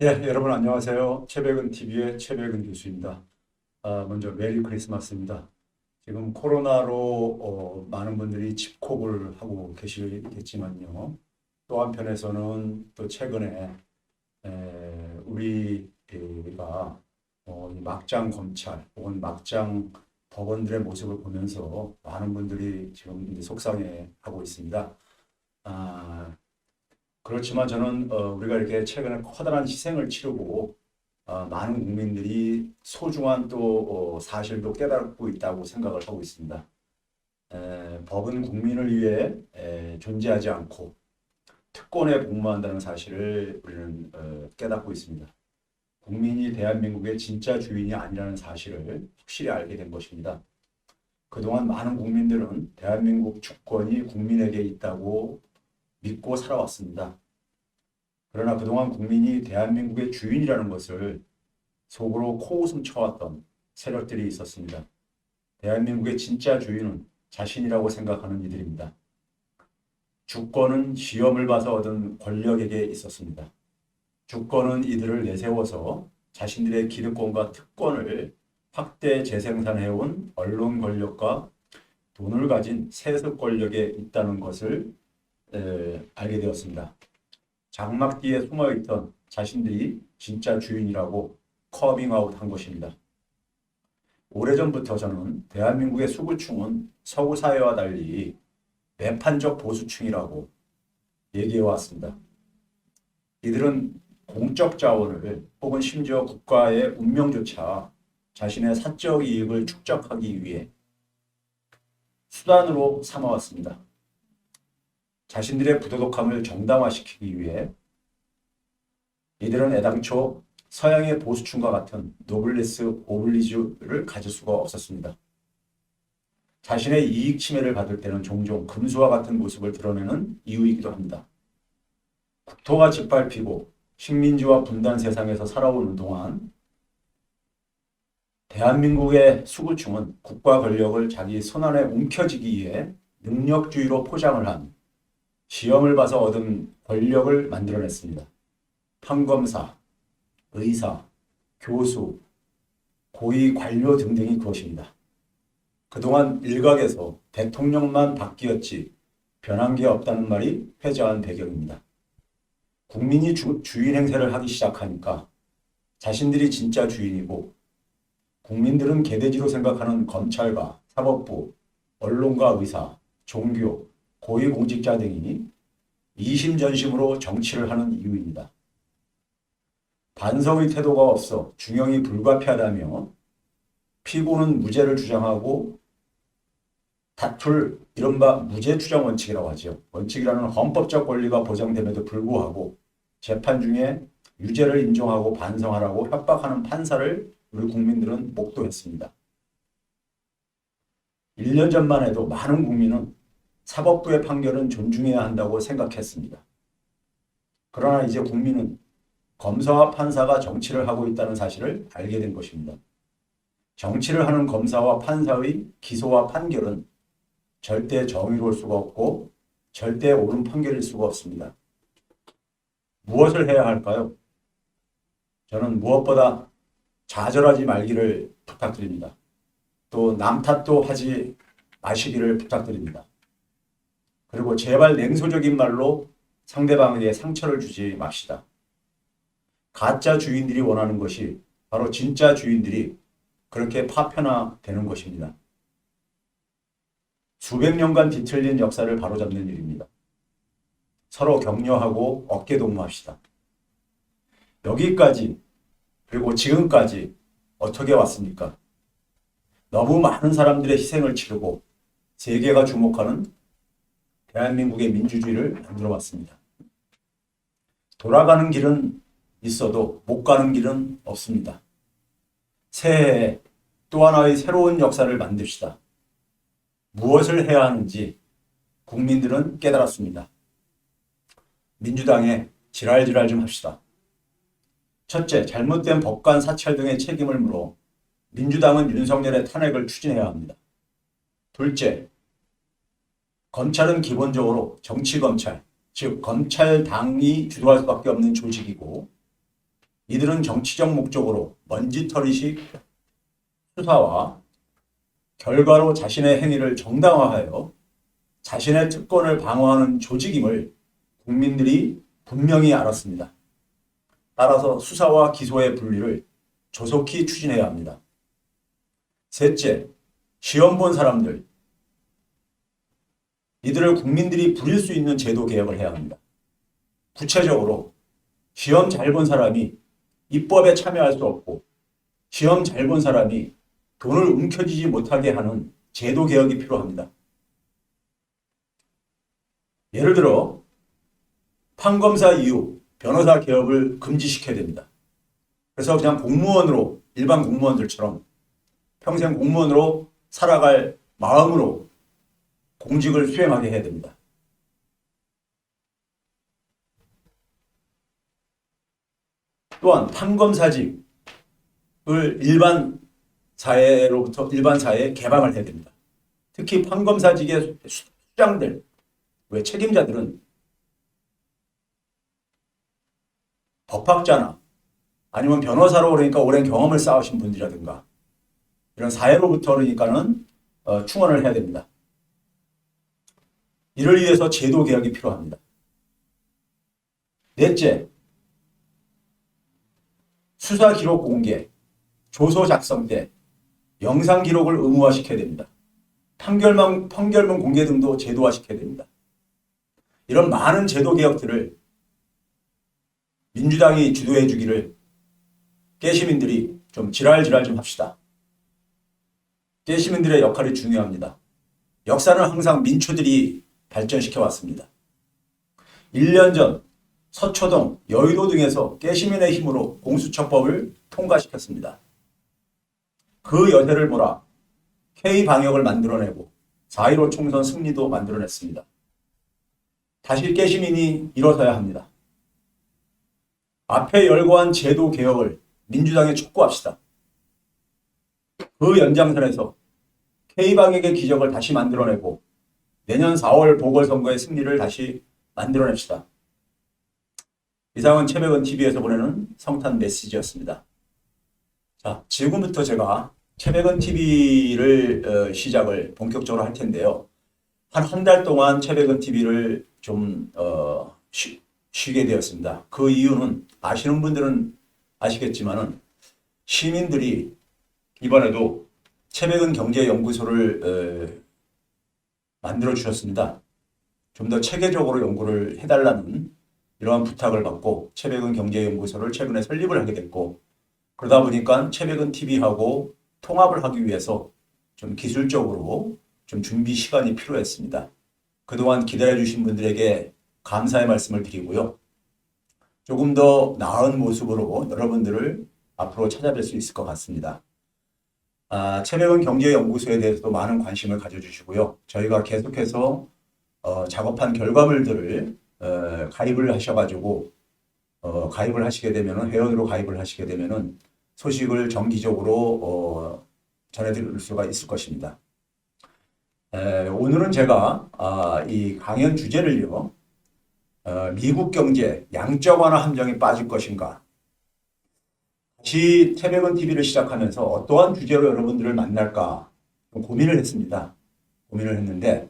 여러분 안녕하세요. 최백은 TV의 최백은 교수입니다. 먼저 메리 크리스마스입니다. 지금 코로나로 많은 분들이 집콕을 하고 계시겠지만요. 또 한편에서는 또 최근에 우리가 이 막장 검찰 혹은 막장 법원들의 모습을 보면서 많은 분들이 지금 이제 속상해하고 있습니다. 아, 그렇지만 저는 우리가 이렇게 최근에 커다란 희생을 치르고 많은 국민들이 소중한 또 사실도 깨닫고 있다고 생각을 하고 있습니다. 법은 국민을 위해 존재하지 않고 특권에 복무한다는 사실을 우리는 깨닫고 있습니다. 국민이 대한민국의 진짜 주인이 아니라는 사실을 확실히 알게 된 것입니다. 그동안 많은 국민들은 대한민국 주권이 국민에게 있다고 믿고 살아왔습니다. 그러나 그동안 국민이 대한민국의 주인이라는 것을 속으로 코웃음 쳐왔던 세력들이 있었습니다. 대한민국의 진짜 주인은 자신이라고 생각하는 이들입니다. 주권은 시험을 봐서 얻은 권력에게 있었습니다. 주권은 이들을 내세워서 자신들의 기득권과 특권을 확대 재생산해온 언론 권력과 돈을 가진 세습 권력에 있다는 것을 알게 되었습니다. 장막 뒤에 숨어있던 자신들이 진짜 주인이라고 커밍아웃 한 것입니다. 오래전부터 저는 대한민국의 수구층은 서구 사회와 달리 매판적 보수층이라고 얘기해왔습니다. 이들은 공적 자원을 혹은 심지어 국가의 운명조차 자신의 사적 이익을 축적하기 위해 수단으로 삼아왔습니다. 자신들의 부도덕함을 정당화시키기 위해 이들은 애당초 서양의 보수층과 같은 노블리스 오블리주를 가질 수가 없었습니다. 자신의 이익 침해를 받을 때는 종종 금수와 같은 모습을 드러내는 이유이기도 합니다. 국토가 짓밟히고 식민지와 분단 세상에서 살아오는 동안 대한민국의 수구층은 국가 권력을 자기 손안에 움켜쥐기 위해 능력주의로 포장을 한 시험을 봐서 얻은 권력을 만들어냈습니다. 판검사, 의사, 교수, 고위 관료 등등이 그것입니다. 그동안 일각에서 대통령만 바뀌었지 변한 게 없다는 말이 회자한 배경입니다. 국민이 주인 행세를 하기 시작하니까 자신들이 진짜 주인이고 국민들은 개돼지로 생각하는 검찰과 사법부, 언론과 의사, 종교, 고위공직자 등이 이심전심으로 정치를 하는 이유입니다. 반성의 태도가 없어 중형이 불가피하다며 피고는 무죄를 주장하고 다툴 이른바 무죄 추정 원칙이라고 하죠. 원칙이라는 헌법적 권리가 보장됨에도 불구하고 재판 중에 유죄를 인정하고 반성하라고 협박하는 판사를 우리 국민들은 목도했습니다. 1년 전만 해도 많은 국민은 사법부의 판결은 존중해야 한다고 생각했습니다. 그러나 이제 국민은 검사와 판사가 정치를 하고 있다는 사실을 알게 된 것입니다. 정치를 하는 검사와 판사의 기소와 판결은 절대 정의로울 수가 없고 절대 옳은 판결일 수가 없습니다. 무엇을 해야 할까요? 저는 무엇보다 좌절하지 말기를 부탁드립니다. 또 남 탓도 하지 마시기를 부탁드립니다. 그리고 제발 냉소적인 말로 상대방에게 상처를 주지 맙시다. 가짜 주인들이 원하는 것이 바로 진짜 주인들이 그렇게 파편화되는 것입니다. 수백 년간 뒤틀린 역사를 바로잡는 일입니다. 서로 격려하고 어깨동무합시다. 여기까지 그리고 지금까지 어떻게 왔습니까? 너무 많은 사람들의 희생을 치르고 세계가 주목하는 대한민국의 민주주의를 만들어 왔습니다. 돌아가는 길은 있어도 못 가는 길은 없습니다. 새해에 또 하나의 새로운 역사를 만듭시다. 무엇을 해야 하는지 국민들은 깨달았습니다. 민주당에 지랄지랄 좀 합시다. 첫째, 잘못된 법관 사찰 등의 책임을 물어 민주당은 윤석열의 탄핵을 추진해야 합니다. 둘째, 검찰은 기본적으로 정치검찰, 즉 검찰당이 주도할 수밖에 없는 조직이고 이들은 정치적 목적으로 먼지털이식 수사와 결과로 자신의 행위를 정당화하여 자신의 특권을 방어하는 조직임을 국민들이 분명히 알았습니다. 따라서 수사와 기소의 분리를 조속히 추진해야 합니다. 셋째, 시험 본 사람들, 이들을 국민들이 부릴 수 있는 제도 개혁을 해야 합니다. 구체적으로 시험 잘 본 사람이 입법에 참여할 수 없고 시험 잘 본 사람이 돈을 움켜쥐지 못하게 하는 제도 개혁이 필요합니다. 예를 들어 판검사 이후 변호사 개업을 금지시켜야 됩니다. 그래서 그냥 공무원으로 일반 공무원들처럼 평생 공무원으로 살아갈 마음으로 공직을 수행하게 해야 됩니다. 또한 판검사직을 일반 사회에 개방을 해야 됩니다. 특히 판검사직의 수장들, 왜 책임자들은 법학자나 아니면 변호사로 그러니까 오랜 경험을 쌓으신 분들이라든가 이런 사회로부터 그러니까는 충원을 해야 됩니다. 이를 위해서 제도 개혁이 필요합니다. 넷째, 수사 기록 공개, 조서 작성 때 영상 기록을 의무화시켜야 됩니다. 판결문 공개 등도 제도화시켜야 됩니다. 이런 많은 제도 개혁들을 민주당이 주도해 주기를 깨시민들이 좀 지랄지랄 좀 합시다. 깨시민들의 역할이 중요합니다. 역사는 항상 민초들이 발전시켜 왔습니다. 1년 전 서초동, 여의도 등에서 깨시민의 힘으로 공수처법을 통과시켰습니다. 그 여세를 몰아 K방역을 만들어내고 4.15 총선 승리도 만들어냈습니다. 다시 깨시민이 일어서야 합니다. 앞에 열거한 제도 개혁을 민주당에 촉구합시다. 그 연장선에서 K방역의 기적을 다시 만들어내고 내년 4월 보궐선거의 승리를 다시 만들어냅시다. 이상은 최백은TV에서 보내는 성탄 메시지였습니다. 자, 지금부터 제가 최백은TV를 시작을 본격적으로 할 텐데요. 한 달 동안 최백은TV를 좀 쉬게 되었습니다. 그 이유는 아시는 분들은 아시겠지만은 시민들이 이번에도 최백은 경제연구소를 만들어 주셨습니다. 좀 더 체계적으로 연구를 해달라는 이러한 부탁을 받고 최백은 경제연구소를 최근에 설립을 하게 됐고, 그러다 보니까 최백은 TV하고 통합을 하기 위해서 좀 기술적으로 좀 준비 시간이 필요했습니다. 그동안 기다려주신 분들에게 감사의 말씀을 드리고요. 조금 더 나은 모습으로 여러분들을 앞으로 찾아뵐 수 있을 것 같습니다. 최백은 경제연구소에 대해서도 많은 관심을 가져주시고요. 저희가 계속해서 작업한 결과물들을 가입을 하셔가지고 가입을 하시게 되면은, 회원으로 가입을 하시게 되면은 소식을 정기적으로 전해드릴 수가 있을 것입니다. 오늘은 제가 이 강연 주제를요, 미국 경제 양적 완화 함정에 빠질 것인가. 다시 최백은 TV를 시작하면서 어떠한 주제로 여러분들을 만날까 고민을 했습니다. 고민을 했는데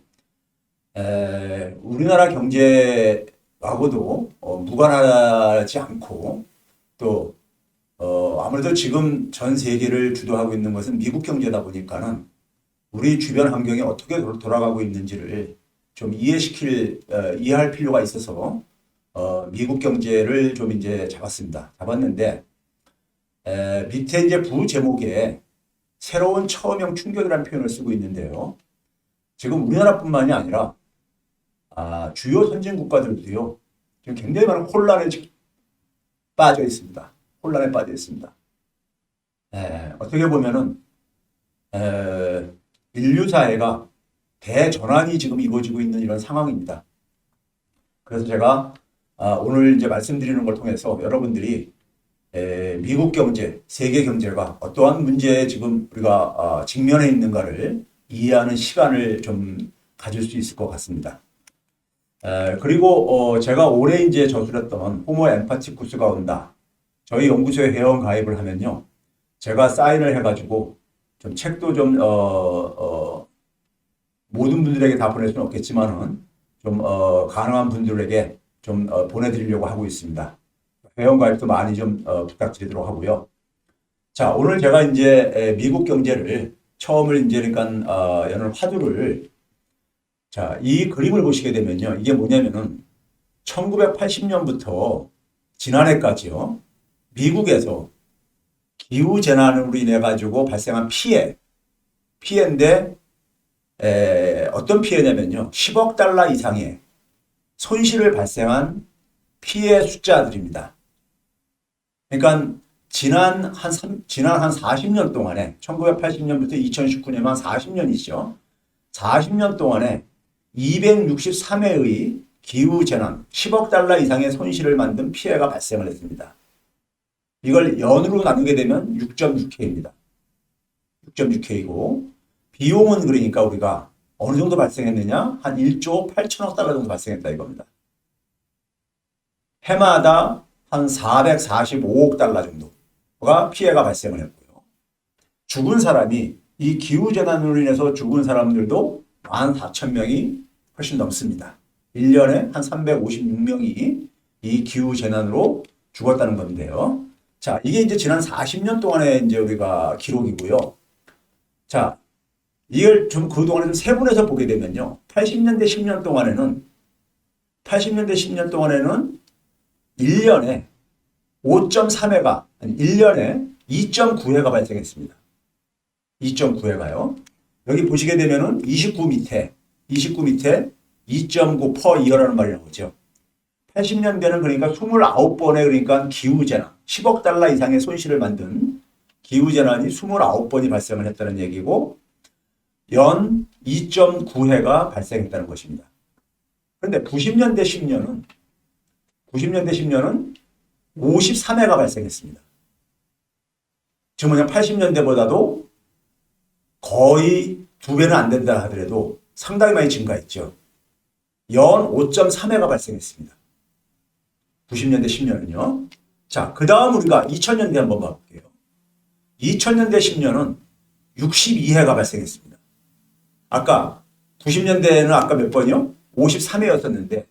우리나라 경제하고도 무관하지 않고 또 아무래도 지금 전 세계를 주도하고 있는 것은 미국 경제다 보니까는 우리 주변 환경이 어떻게 돌아가고 있는지를 좀 이해할 필요가 있어서 미국 경제를 좀 이제 잡았는데 밑에 이제 부제목에 새로운 처음형 충격이라는 표현을 쓰고 있는데요. 지금 우리나라뿐만이 아니라 주요 선진 국가들도요, 지금 굉장히 많은 혼란에 빠져 있습니다. 혼란에 빠져 있습니다. 어떻게 보면은 인류 사회가 대전환이 지금 이루어지고 있는 이런 상황입니다. 그래서 제가 오늘 이제 말씀드리는 걸 통해서 여러분들이 미국 경제, 세계 경제가 어떠한 문제에 지금 우리가 직면해 있는가를 이해하는 시간을 좀 가질 수 있을 것 같습니다. 그리고 제가 올해 이제 저술했던 호모 엠파티쿠스가 온다. 저희 연구소에 회원 가입을 하면요. 제가 사인을 해가지고 좀 책도 좀, 모든 분들에게 다 보낼 수는 없겠지만은 좀, 가능한 분들에게 좀, 보내드리려고 하고 있습니다. 회원 가입도 많이 좀, 부탁드리도록 하고요. 자, 오늘 제가 이제 미국 경제를 처음을 이제 그러니까, 여는 화두를 자, 이 그림을 보시게 되면요. 이게 뭐냐면은 1980년부터 지난해까지요. 미국에서 기후재난으로 인해 가지고 발생한 피해인데 어떤 피해냐면요. 10억 달러 이상의 손실을 발생한 피해 숫자들입니다. 그러니까 지난 한 40년 동안에 1980년부터 2019년 한 40년이죠. 40년 동안에 263회의 기후재난 10억 달러 이상의 손실을 만든 피해가 발생을 했습니다. 이걸 연으로 나누게 되면 6.6K입니다. 6.6K고 비용은 그러니까 우리가 어느 정도 발생했느냐? 한 1조 8천억 달러 정도 발생했다 이겁니다. 해마다 한 445억 달러 정도가 피해가 발생을 했고요. 죽은 사람이 이 기후재난으로 인해서 죽은 사람들도 14,000명이 훨씬 넘습니다. 1년에 한 356명이 이 기후재난으로 죽었다는 건데요. 자, 이게 이제 지난 40년 동안의 이제 우리가 기록이고요. 자, 이걸 좀 그동안에 좀 세분해서 보게 되면요. 80년대 10년 동안에는 1년에 5.3회가, 아니 1년에 2.9회가 발생했습니다. 2.9회가요. 여기 보시게 되면은 29 밑에 2.9 per year라는 말이 나오죠. 80년대는 그러니까 29번의 그러니까 기후재난, 10억 달러 이상의 손실을 만든 기후재난이 29번이 발생을 했다는 얘기고 연 2.9회가 발생했다는 것입니다. 그런데 90년대 10년은 53회가 발생했습니다. 지금 뭐냐 80년대보다도 거의 2배는 안 된다 하더라도 상당히 많이 증가했죠. 연 5.3회가 발생했습니다. 90년대 10년은요. 자, 그 다음 우리가 2000년대 한번 봐볼게요. 2000년대 10년은 62회가 발생했습니다. 아까 90년대에는 아까 몇 번이요? 53회였었는데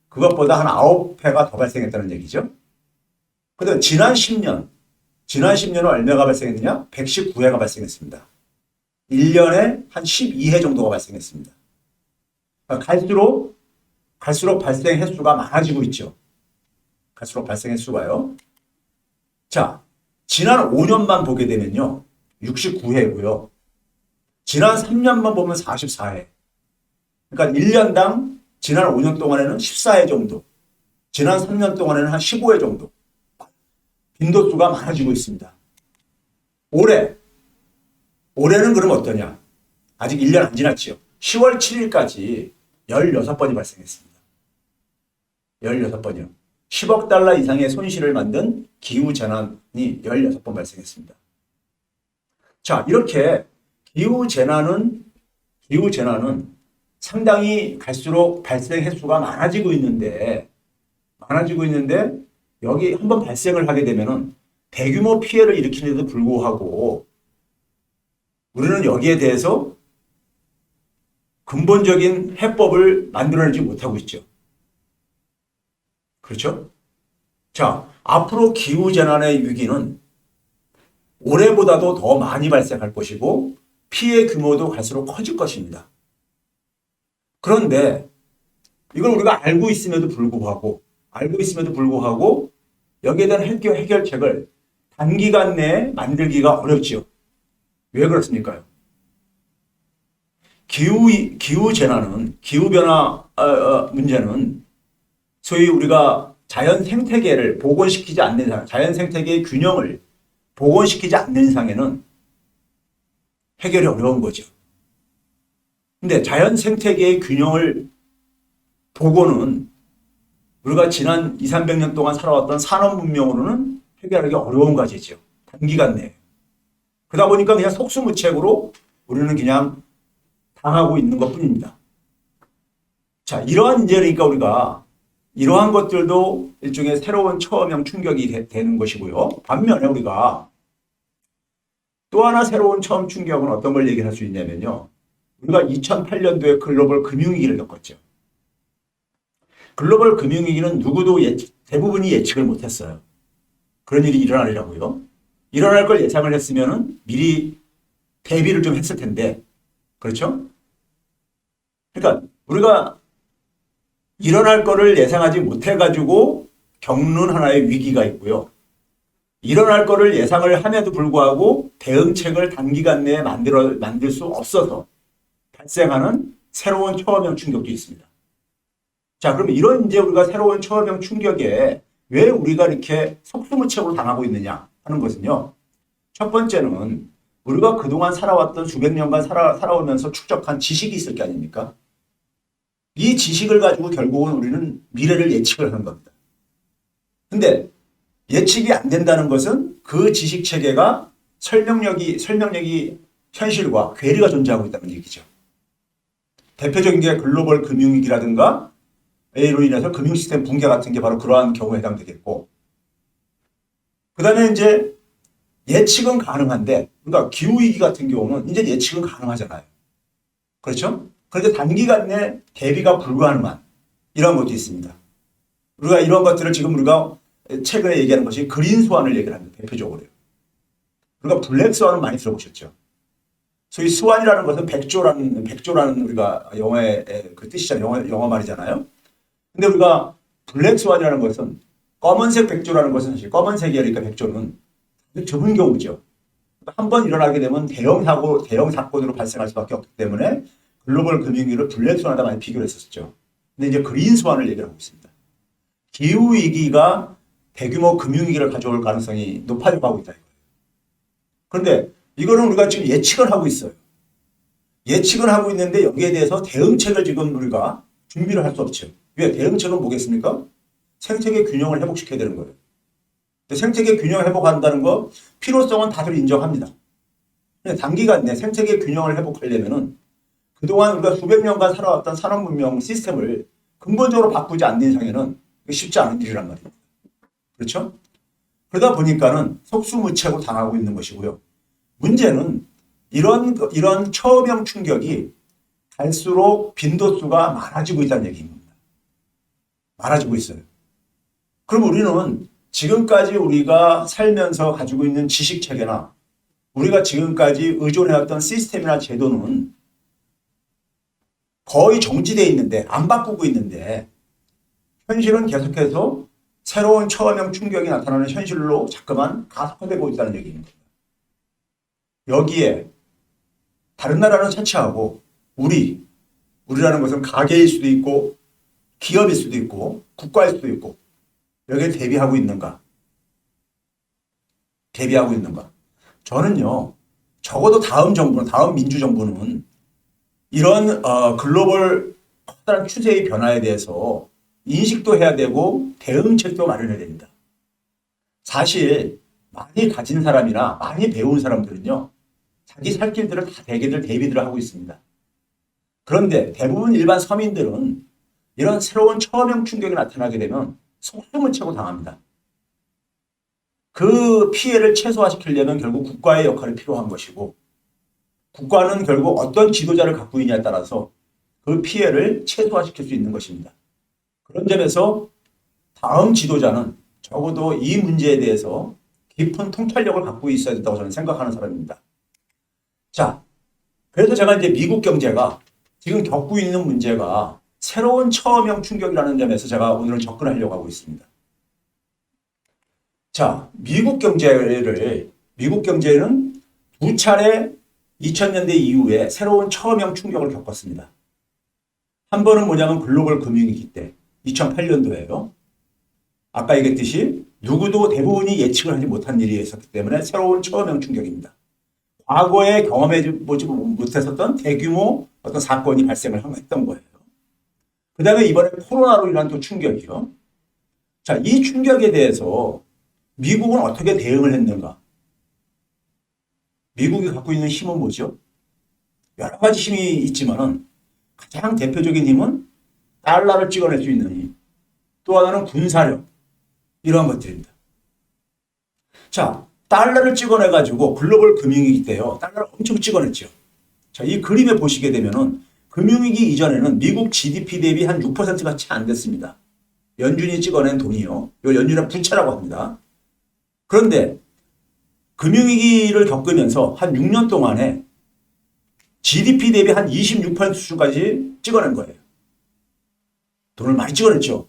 그것보다 한 9회가 더 발생했다는 얘기죠. 그런데 지난 10년은 얼마가 발생했느냐? 119회가 발생했습니다. 1년에 한 12회 정도가 발생했습니다. 그러니까 갈수록 발생 횟수가 많아지고 있죠. 갈수록 발생 횟수가요. 자, 지난 5년만 보게 되면요. 69회고요. 지난 3년만 보면 44회. 그러니까 1년당 지난 5년 동안에는 14회 정도. 지난 3년 동안에는 한 15회 정도. 빈도수가 많아지고 있습니다. 올해는 그럼 어떠냐? 아직 1년 안 지났죠. 10월 7일까지 16번이 발생했습니다. 16번이요. 10억 달러 이상의 손실을 만든 기후재난이 16번 발생했습니다. 자, 이렇게 기후재난은 상당히 갈수록 발생 횟수가 많아지고 있는데 여기 한번 발생을 하게 되면은 대규모 피해를 일으키는데도 불구하고 우리는 여기에 대해서 근본적인 해법을 만들어내지 못하고 있죠. 그렇죠? 자, 앞으로 기후재난의 위기는 올해보다도 더 많이 발생할 것이고 피해 규모도 갈수록 커질 것입니다. 그런데 이걸 우리가 알고 있음에도 불구하고 여기에 대한 해결책을 단기간 내에 만들기가 어렵지요. 왜 그렇습니까? 기후재난은, 기후변화 문제는 소위 우리가 자연 생태계의 균형을 복원시키지 않는 이상에는 해결이 어려운 거죠. 근데 자연 생태계의 균형을 복원은 우리가 지난 200~300년 동안 살아왔던 산업 문명으로는 해결하기 어려운 과제죠. 단기간 내에. 그러다 보니까 그냥 속수무책으로 우리는 그냥 당하고 있는 것 뿐입니다. 자, 이러한 이제 그러니까 우리가 이러한 것들도 일종의 새로운 처음형 충격이 되는 것이고요. 반면에 우리가 또 하나 새로운 처음 충격은 어떤 걸 얘기할 수 있냐면요. 우리가 2008년도에 글로벌 금융위기를 겪었죠. 글로벌 금융위기는 누구도 대부분이 예측을 못했어요. 그런 일이 일어나리라고요. 일어날 걸 예상을 했으면 미리 대비를 좀 했을 텐데, 그렇죠? 그러니까 우리가 일어날 거를 예상하지 못해가지고 겪는 하나의 위기가 있고요. 일어날 거를 예상을 함에도 불구하고 대응책을 단기간 내에 만들 수 없어서 발생하는 새로운 초험형 충격도 있습니다. 자, 그럼 이런 이제 우리가 새로운 초험형 충격에 왜 우리가 이렇게 속수무책으로 당하고 있느냐 하는 것은요. 첫 번째는 우리가 그동안 살아왔던 수백 년간 살아오면서 축적한 지식이 있을 게 아닙니까? 이 지식을 가지고 결국은 우리는 미래를 예측을 하는 겁니다. 근데 예측이 안 된다는 것은 그 지식 체계가 설명력이 현실과 괴리가 존재하고 있다는 얘기죠. 대표적인 게 글로벌 금융위기라든가 A로 인해서 금융 시스템 붕괴 같은 게 바로 그러한 경우에 해당되겠고, 그 다음에 이제 예측은 가능한데, 그러니까 기후위기 같은 경우는 이제 예측은 가능하잖아요. 그렇죠? 그런데 단기간 내 대비가 불가능한 이런 것도 있습니다. 우리가 이런 것들을 지금 우리가 최근에 얘기하는 것이 그린 스완을 얘기를 합니다. 대표적으로요. 그러니까 블랙 스완은 많이 들어보셨죠? 소위 스완이라는 것은 백조라는 우리가 영어의 그 뜻이잖아요. 영어 말이잖아요. 근데 우리가 블랙 스완이라는 것은 검은색 백조라는 것은 사실 검은색이니까 백조는 좁은 경우죠. 한 번 일어나게 되면 대형 사건으로 발생할 수밖에 없기 때문에 글로벌 금융위기를 블랙 스완하다 많이 비교를 했었죠. 근데 이제 그린 스완을 얘기하고 있습니다. 기후 위기가 대규모 금융위기를 가져올 가능성이 높아져 가고 있다. 그런데 이거는 우리가 지금 예측을 하고 있어요. 예측을 하고 있는데 여기에 대해서 대응책을 지금 우리가 준비를 할 수 없죠. 왜? 대응책은 뭐겠습니까? 생태계 균형을 회복시켜야 되는 거예요. 생태계 균형을 회복한다는 거 필요성은 다들 인정합니다. 근데 단기간 내 생태계 균형을 회복하려면은 그동안 우리가 수백 년간 살아왔던 산업 문명 시스템을 근본적으로 바꾸지 않는 이상에는 쉽지 않은 일이란 말입니다. 그렇죠? 그러다 보니까는 속수무책으로 당하고 있는 것이고요. 문제는 이런 초험형 충격이 갈수록 빈도수가 많아지고 있다는 얘기입니다. 많아지고 있어요. 그럼 우리는 지금까지 우리가 살면서 가지고 있는 지식 체계나 우리가 지금까지 의존해왔던 시스템이나 제도는 거의 정지되어 있는데 안 바꾸고 있는데 현실은 계속해서 새로운 초험형 충격이 나타나는 현실로 자꾸만 가속화되고 있다는 얘기입니다. 여기에 다른 나라는 차치하고 우리라는 것은 가게일 수도 있고 기업일 수도 있고 국가일 수도 있고 여기에 대비하고 있는가? 저는요. 적어도 다음 민주정부는 이런 글로벌 커다란 추세의 변화에 대해서 인식도 해야 되고 대응책도 마련해야 됩니다. 사실 많이 가진 사람이나 많이 배운 사람들은요. 자기 살 길들을 다 대비들을 하고 있습니다. 그런데 대부분 일반 서민들은 이런 새로운 초험형 충격이 나타나게 되면 속수무책으로 당합니다. 그 피해를 최소화시키려면 결국 국가의 역할이 필요한 것이고 국가는 결국 어떤 지도자를 갖고 있냐에 따라서 그 피해를 최소화시킬 수 있는 것입니다. 그런 점에서 다음 지도자는 적어도 이 문제에 대해서 깊은 통찰력을 갖고 있어야 된다고 저는 생각하는 사람입니다. 자, 그래서 제가 이제 미국 경제가 지금 겪고 있는 문제가 새로운 초험형 충격이라는 점에서 제가 오늘 접근하려고 하고 있습니다. 자, 미국 경제는 두 차례 2000년대 이후에 새로운 초험형 충격을 겪었습니다. 한 번은 뭐냐면 글로벌 금융위기 때 2008년도에요. 아까 얘기했듯이 누구도 대부분이 예측을 하지 못한 일이 있었기 때문에 새로운 초험형 충격입니다. 과거에 경험해보지 못했었던 대규모 어떤 사건이 발생을 했던 거예요. 그 다음에 이번에 코로나로 인한 또 충격이요. 자, 이 충격에 대해서 미국은 어떻게 대응을 했는가? 미국이 갖고 있는 힘은 뭐죠? 여러 가지 힘이 있지만은 가장 대표적인 힘은 달러를 찍어낼 수 있는 힘. 또 하나는 군사력, 이러한 것들입니다. 자, 달러를 찍어내가지고 글로벌 금융위기 때요. 달러를 엄청 찍어냈죠. 자, 이 그림에 보시게 되면은 금융위기 이전에는 미국 GDP 대비 한 6%가 채 안 됐습니다. 연준이 찍어낸 돈이요. 이 연준의 부채라고 합니다. 그런데 금융위기를 겪으면서 한 6년 동안에 GDP 대비 한 26% 수준까지 찍어낸 거예요. 돈을 많이 찍어냈죠.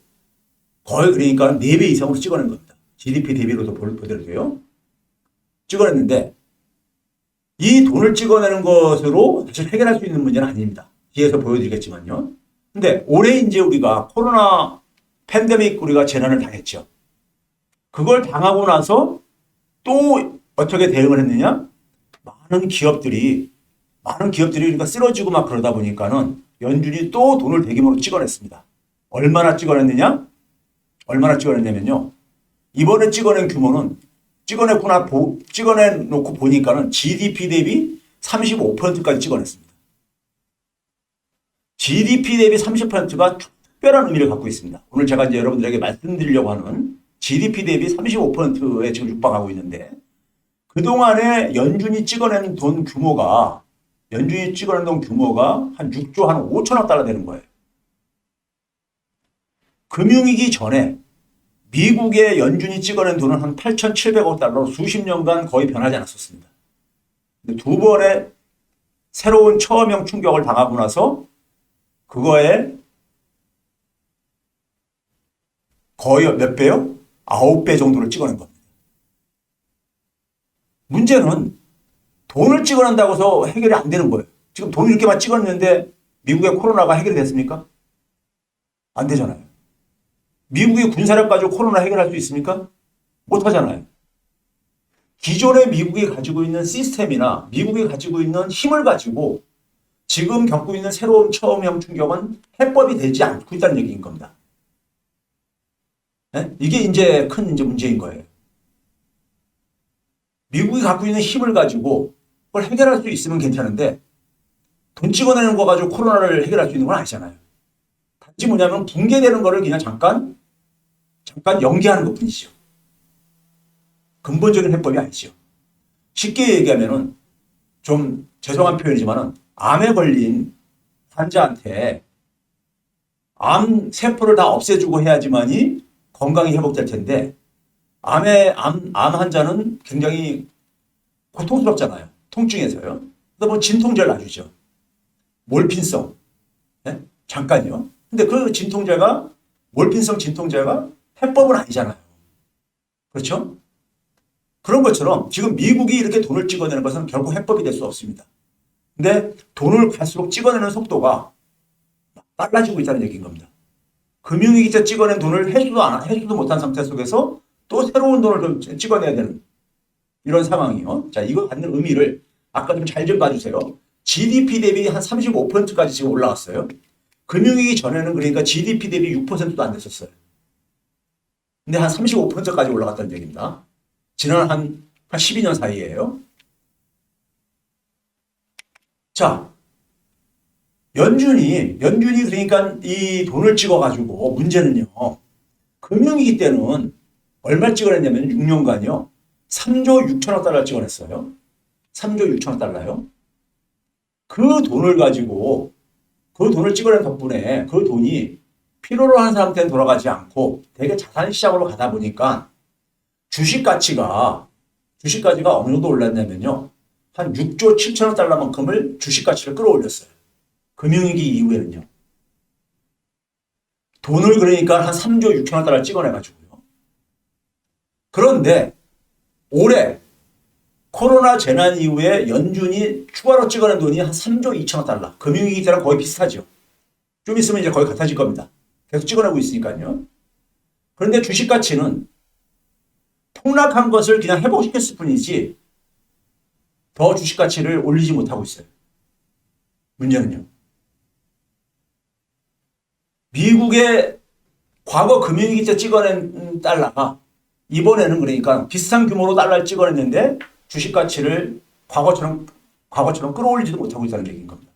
거의 그러니까 4배 이상으로 찍어낸 겁니다. GDP 대비로도 보더라도요. 찍어냈는데 이 돈을 찍어내는 것으로 사실 해결할 수 있는 문제는 아닙니다. 뒤에서 보여드리겠지만요. 근데 올해 이제 우리가 코로나 팬데믹 우리가 재난을 당했죠. 그걸 당하고 나서 또 어떻게 대응을 했느냐? 많은 기업들이 그러니까 쓰러지고 막 그러다 보니까는 연준이 또 돈을 대규모로 찍어냈습니다. 얼마나 찍어냈냐면요. 이번에 찍어낸 규모는 찍어내놓고 보니까는 GDP 대비 35%까지 찍어냈습니다. GDP 대비 30%가 특별한 의미를 갖고 있습니다. 오늘 제가 이제 여러분들에게 말씀드리려고 하는 GDP 대비 35%에 지금 육박하고 있는데 그동안에 연준이 찍어낸 돈 규모가 한 6조 한 5천억 달러 되는 거예요. 금융위기 전에 미국의 연준이 찍어낸 돈은 한 8,700억 달러로 수십 년간 거의 변하지 않았었습니다. 근데 두 번의 새로운 처음형 충격을 당하고 나서 그거에 거의 몇 배요? 9배 정도를 찍어낸 겁니다. 문제는 돈을 찍어낸다고 해서 해결이 안 되는 거예요. 지금 돈 이렇게만 찍었는데 미국의 코로나가 해결이 됐습니까? 안 되잖아요. 미국이 군사력 가지고 코로나 해결할 수 있습니까? 못 하잖아요. 기존의 미국이 가지고 있는 시스템이나 미국이 가지고 있는 힘을 가지고 지금 겪고 있는 새로운 처음형 충격은 해법이 되지 않고 있다는 얘기인 겁니다. 네? 이게 이제 큰 문제인 거예요. 미국이 갖고 있는 힘을 가지고 그걸 해결할 수 있으면 괜찮은데 돈 찍어내는 거 가지고 코로나를 해결할 수 있는 건 아니잖아요. 단지 뭐냐면 붕괴되는 거를 그냥 잠깐 연기하는 것 뿐이죠. 근본적인 해법이 아니죠. 쉽게 얘기하면은 좀 죄송한 표현이지만은 암에 걸린 환자한테 암 세포를 다 없애주고 해야지만이 건강이 회복될 텐데 암 환자는 굉장히 고통스럽잖아요. 통증에서요. 그래서 뭐 진통제를 놔주죠. 몰핀성. 네? 잠깐요. 근데 그 몰핀성 진통제가 해법은 아니잖아요. 그렇죠? 그런 것처럼 지금 미국이 이렇게 돈을 찍어내는 것은 결국 해법이 될 수 없습니다. 근데 돈을 갈수록 찍어내는 속도가 빨라지고 있다는 얘기인 겁니다. 금융위기 때 찍어낸 돈을 해주도 못한 상태 속에서 또 새로운 돈을 좀 찍어내야 되는 이런 상황이요. 자, 이거 갖는 의미를 아까 좀 잘 좀 봐주세요. GDP 대비 한 35%까지 지금 올라왔어요. 금융위기 전에는 그러니까 GDP 대비 6%도 안 됐었어요. 근데 한 35%까지 올라갔다는 얘기입니다. 지난 한 12년 사이에요. 자, 연준이 그러니까 이 돈을 찍어가지고 문제는요. 금융위기 때는 얼마 찍어냈냐면 6년간요. 3조 6천억 달러 찍어냈어요. 3조 6천억 달러요. 그 돈을 찍어낸 덕분에 그 돈이 필요로 하는 사람한테는 돌아가지 않고 되게 자산 시장으로 가다 보니까 주식 가치가 어느 정도 올랐냐면요. 한 6조 7천억 달러만큼을 주식 가치를 끌어올렸어요. 금융위기 이후에는요. 돈을 그러니까 한 3조 6천억 달러 찍어내가지고요. 그런데 올해 코로나 재난 이후에 연준이 추가로 찍어낸 돈이 한 3조 2천억 달러. 금융위기 때랑 거의 비슷하죠. 좀 있으면 이제 거의 같아질 겁니다. 계속 찍어내고 있으니까요. 그런데 주식 가치는 폭락한 것을 그냥 회복시켰을 뿐이지 더 주식 가치를 올리지 못하고 있어요. 문제는요. 미국의 과거 금융위기 때 찍어낸 달러가 이번에는 그러니까 비슷한 규모로 달러를 찍어냈는데 주식 가치를 과거처럼 끌어올리지도 못하고 있다는 얘기인 겁니다.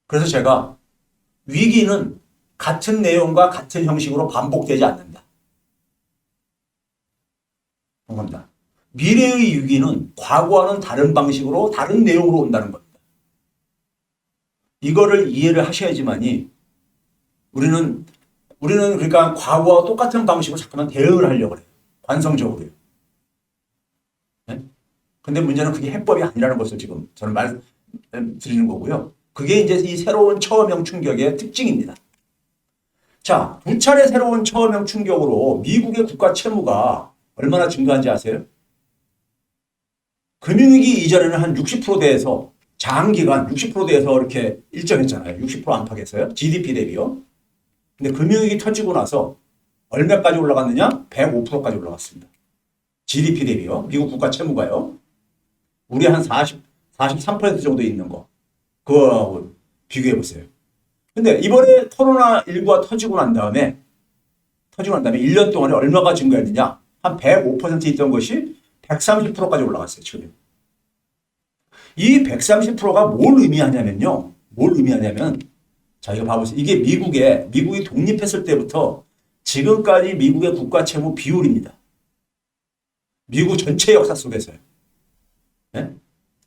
그래서 제가 위기는 같은 내용과 같은 형식으로 반복되지 않는다. 그런 겁니다. 미래의 위기는 과거와는 다른 방식으로 다른 내용으로 온다는 겁니다. 이거를 이해를 하셔야지만이 우리는 그러니까 과거와 똑같은 방식으로 잠깐만 대응을 하려고 해요. 관성적으로요. 네? 근데 문제는 그게 해법이 아니라는 것을 지금 저는 말씀드리는 거고요. 그게 이제 이 새로운 처음형 충격의 특징입니다. 자, 두 차례 새로운 처음형 충격으로 미국의 국가 채무가 얼마나 증가한지 아세요? 금융위기 이전에는 한 60%대에서 장기간 60%대에서 이렇게 일정했잖아요. 60% 안팎에서요. GDP 대비요. 근데 금융위기 터지고 나서 얼마까지 올라갔느냐? 105%까지 올라갔습니다. GDP 대비요. 미국 국가 채무가요. 우리 한 43% 정도 있는 거. 그거하고 비교해 보세요. 근데 이번에 코로나19가 터지고 난 다음에 1년 동안에 얼마가 증가했느냐? 한 105% 있던 것이 130%까지 올라갔어요, 지금. 이 130%가 뭘 의미하냐면요. 자, 이거 봐보세요. 이게 미국이 독립했을 때부터 지금까지 미국의 국가 채무 비율입니다. 미국 전체 역사 속에서요. 네?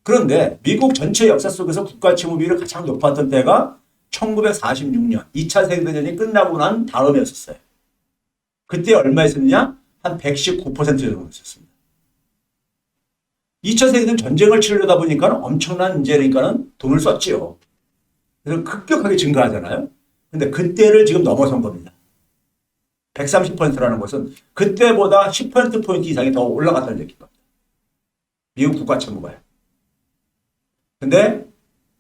그런데 미국 전체 역사 속에서 국가 채무 비율이 가장 높았던 때가 1946년 2차 세계대전이 끝나고 난 다음이었어요. 그때 얼마였었느냐? 한 119% 정도 있었습니다. 2차 세계대전 전쟁을 치르려다 보니까 엄청난 그러니까는 돈을 썼지요. 그래서 급격하게 증가하잖아요. 근데 그때를 지금 넘어선 겁니다. 130%라는 것은 그때보다 10%포인트 이상이 더 올라갔다는 얘기입니다. 미국 국가 채무가요. 근데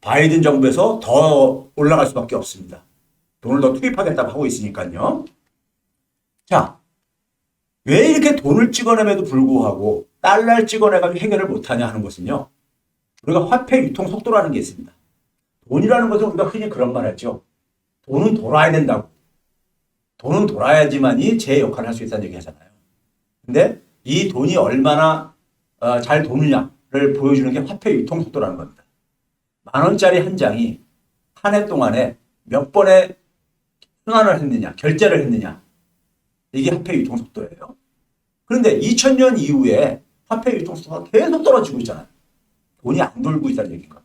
바이든 정부에서 더 올라갈 수밖에 없습니다. 돈을 더 투입하겠다고 하고 있으니까요. 자, 왜 이렇게 돈을 찍어내면도 불구하고 달러를 찍어내가지고 해결을 못하냐 하는 것은요. 우리가 화폐 유통 속도라는 게 있습니다. 돈이라는 것은 우리가 흔히 그런 말 하죠. 돈은 돌아야 된다고. 돈은 돌아야지만이 제 역할을 할 수 있다는 얘기 하잖아요. 근데 이 돈이 얼마나 잘 도느냐를 보여주는 게 화폐 유통 속도라는 겁니다. 10,000원짜리 한 장이 한 해 동안에 몇 번의 순환을 했느냐, 결제를 했느냐. 이게 화폐 유통 속도예요. 그런데 2000년 이후에 화폐 유통 속도가 계속 떨어지고 있잖아요. 돈이 안 돌고 있다는 얘기인가.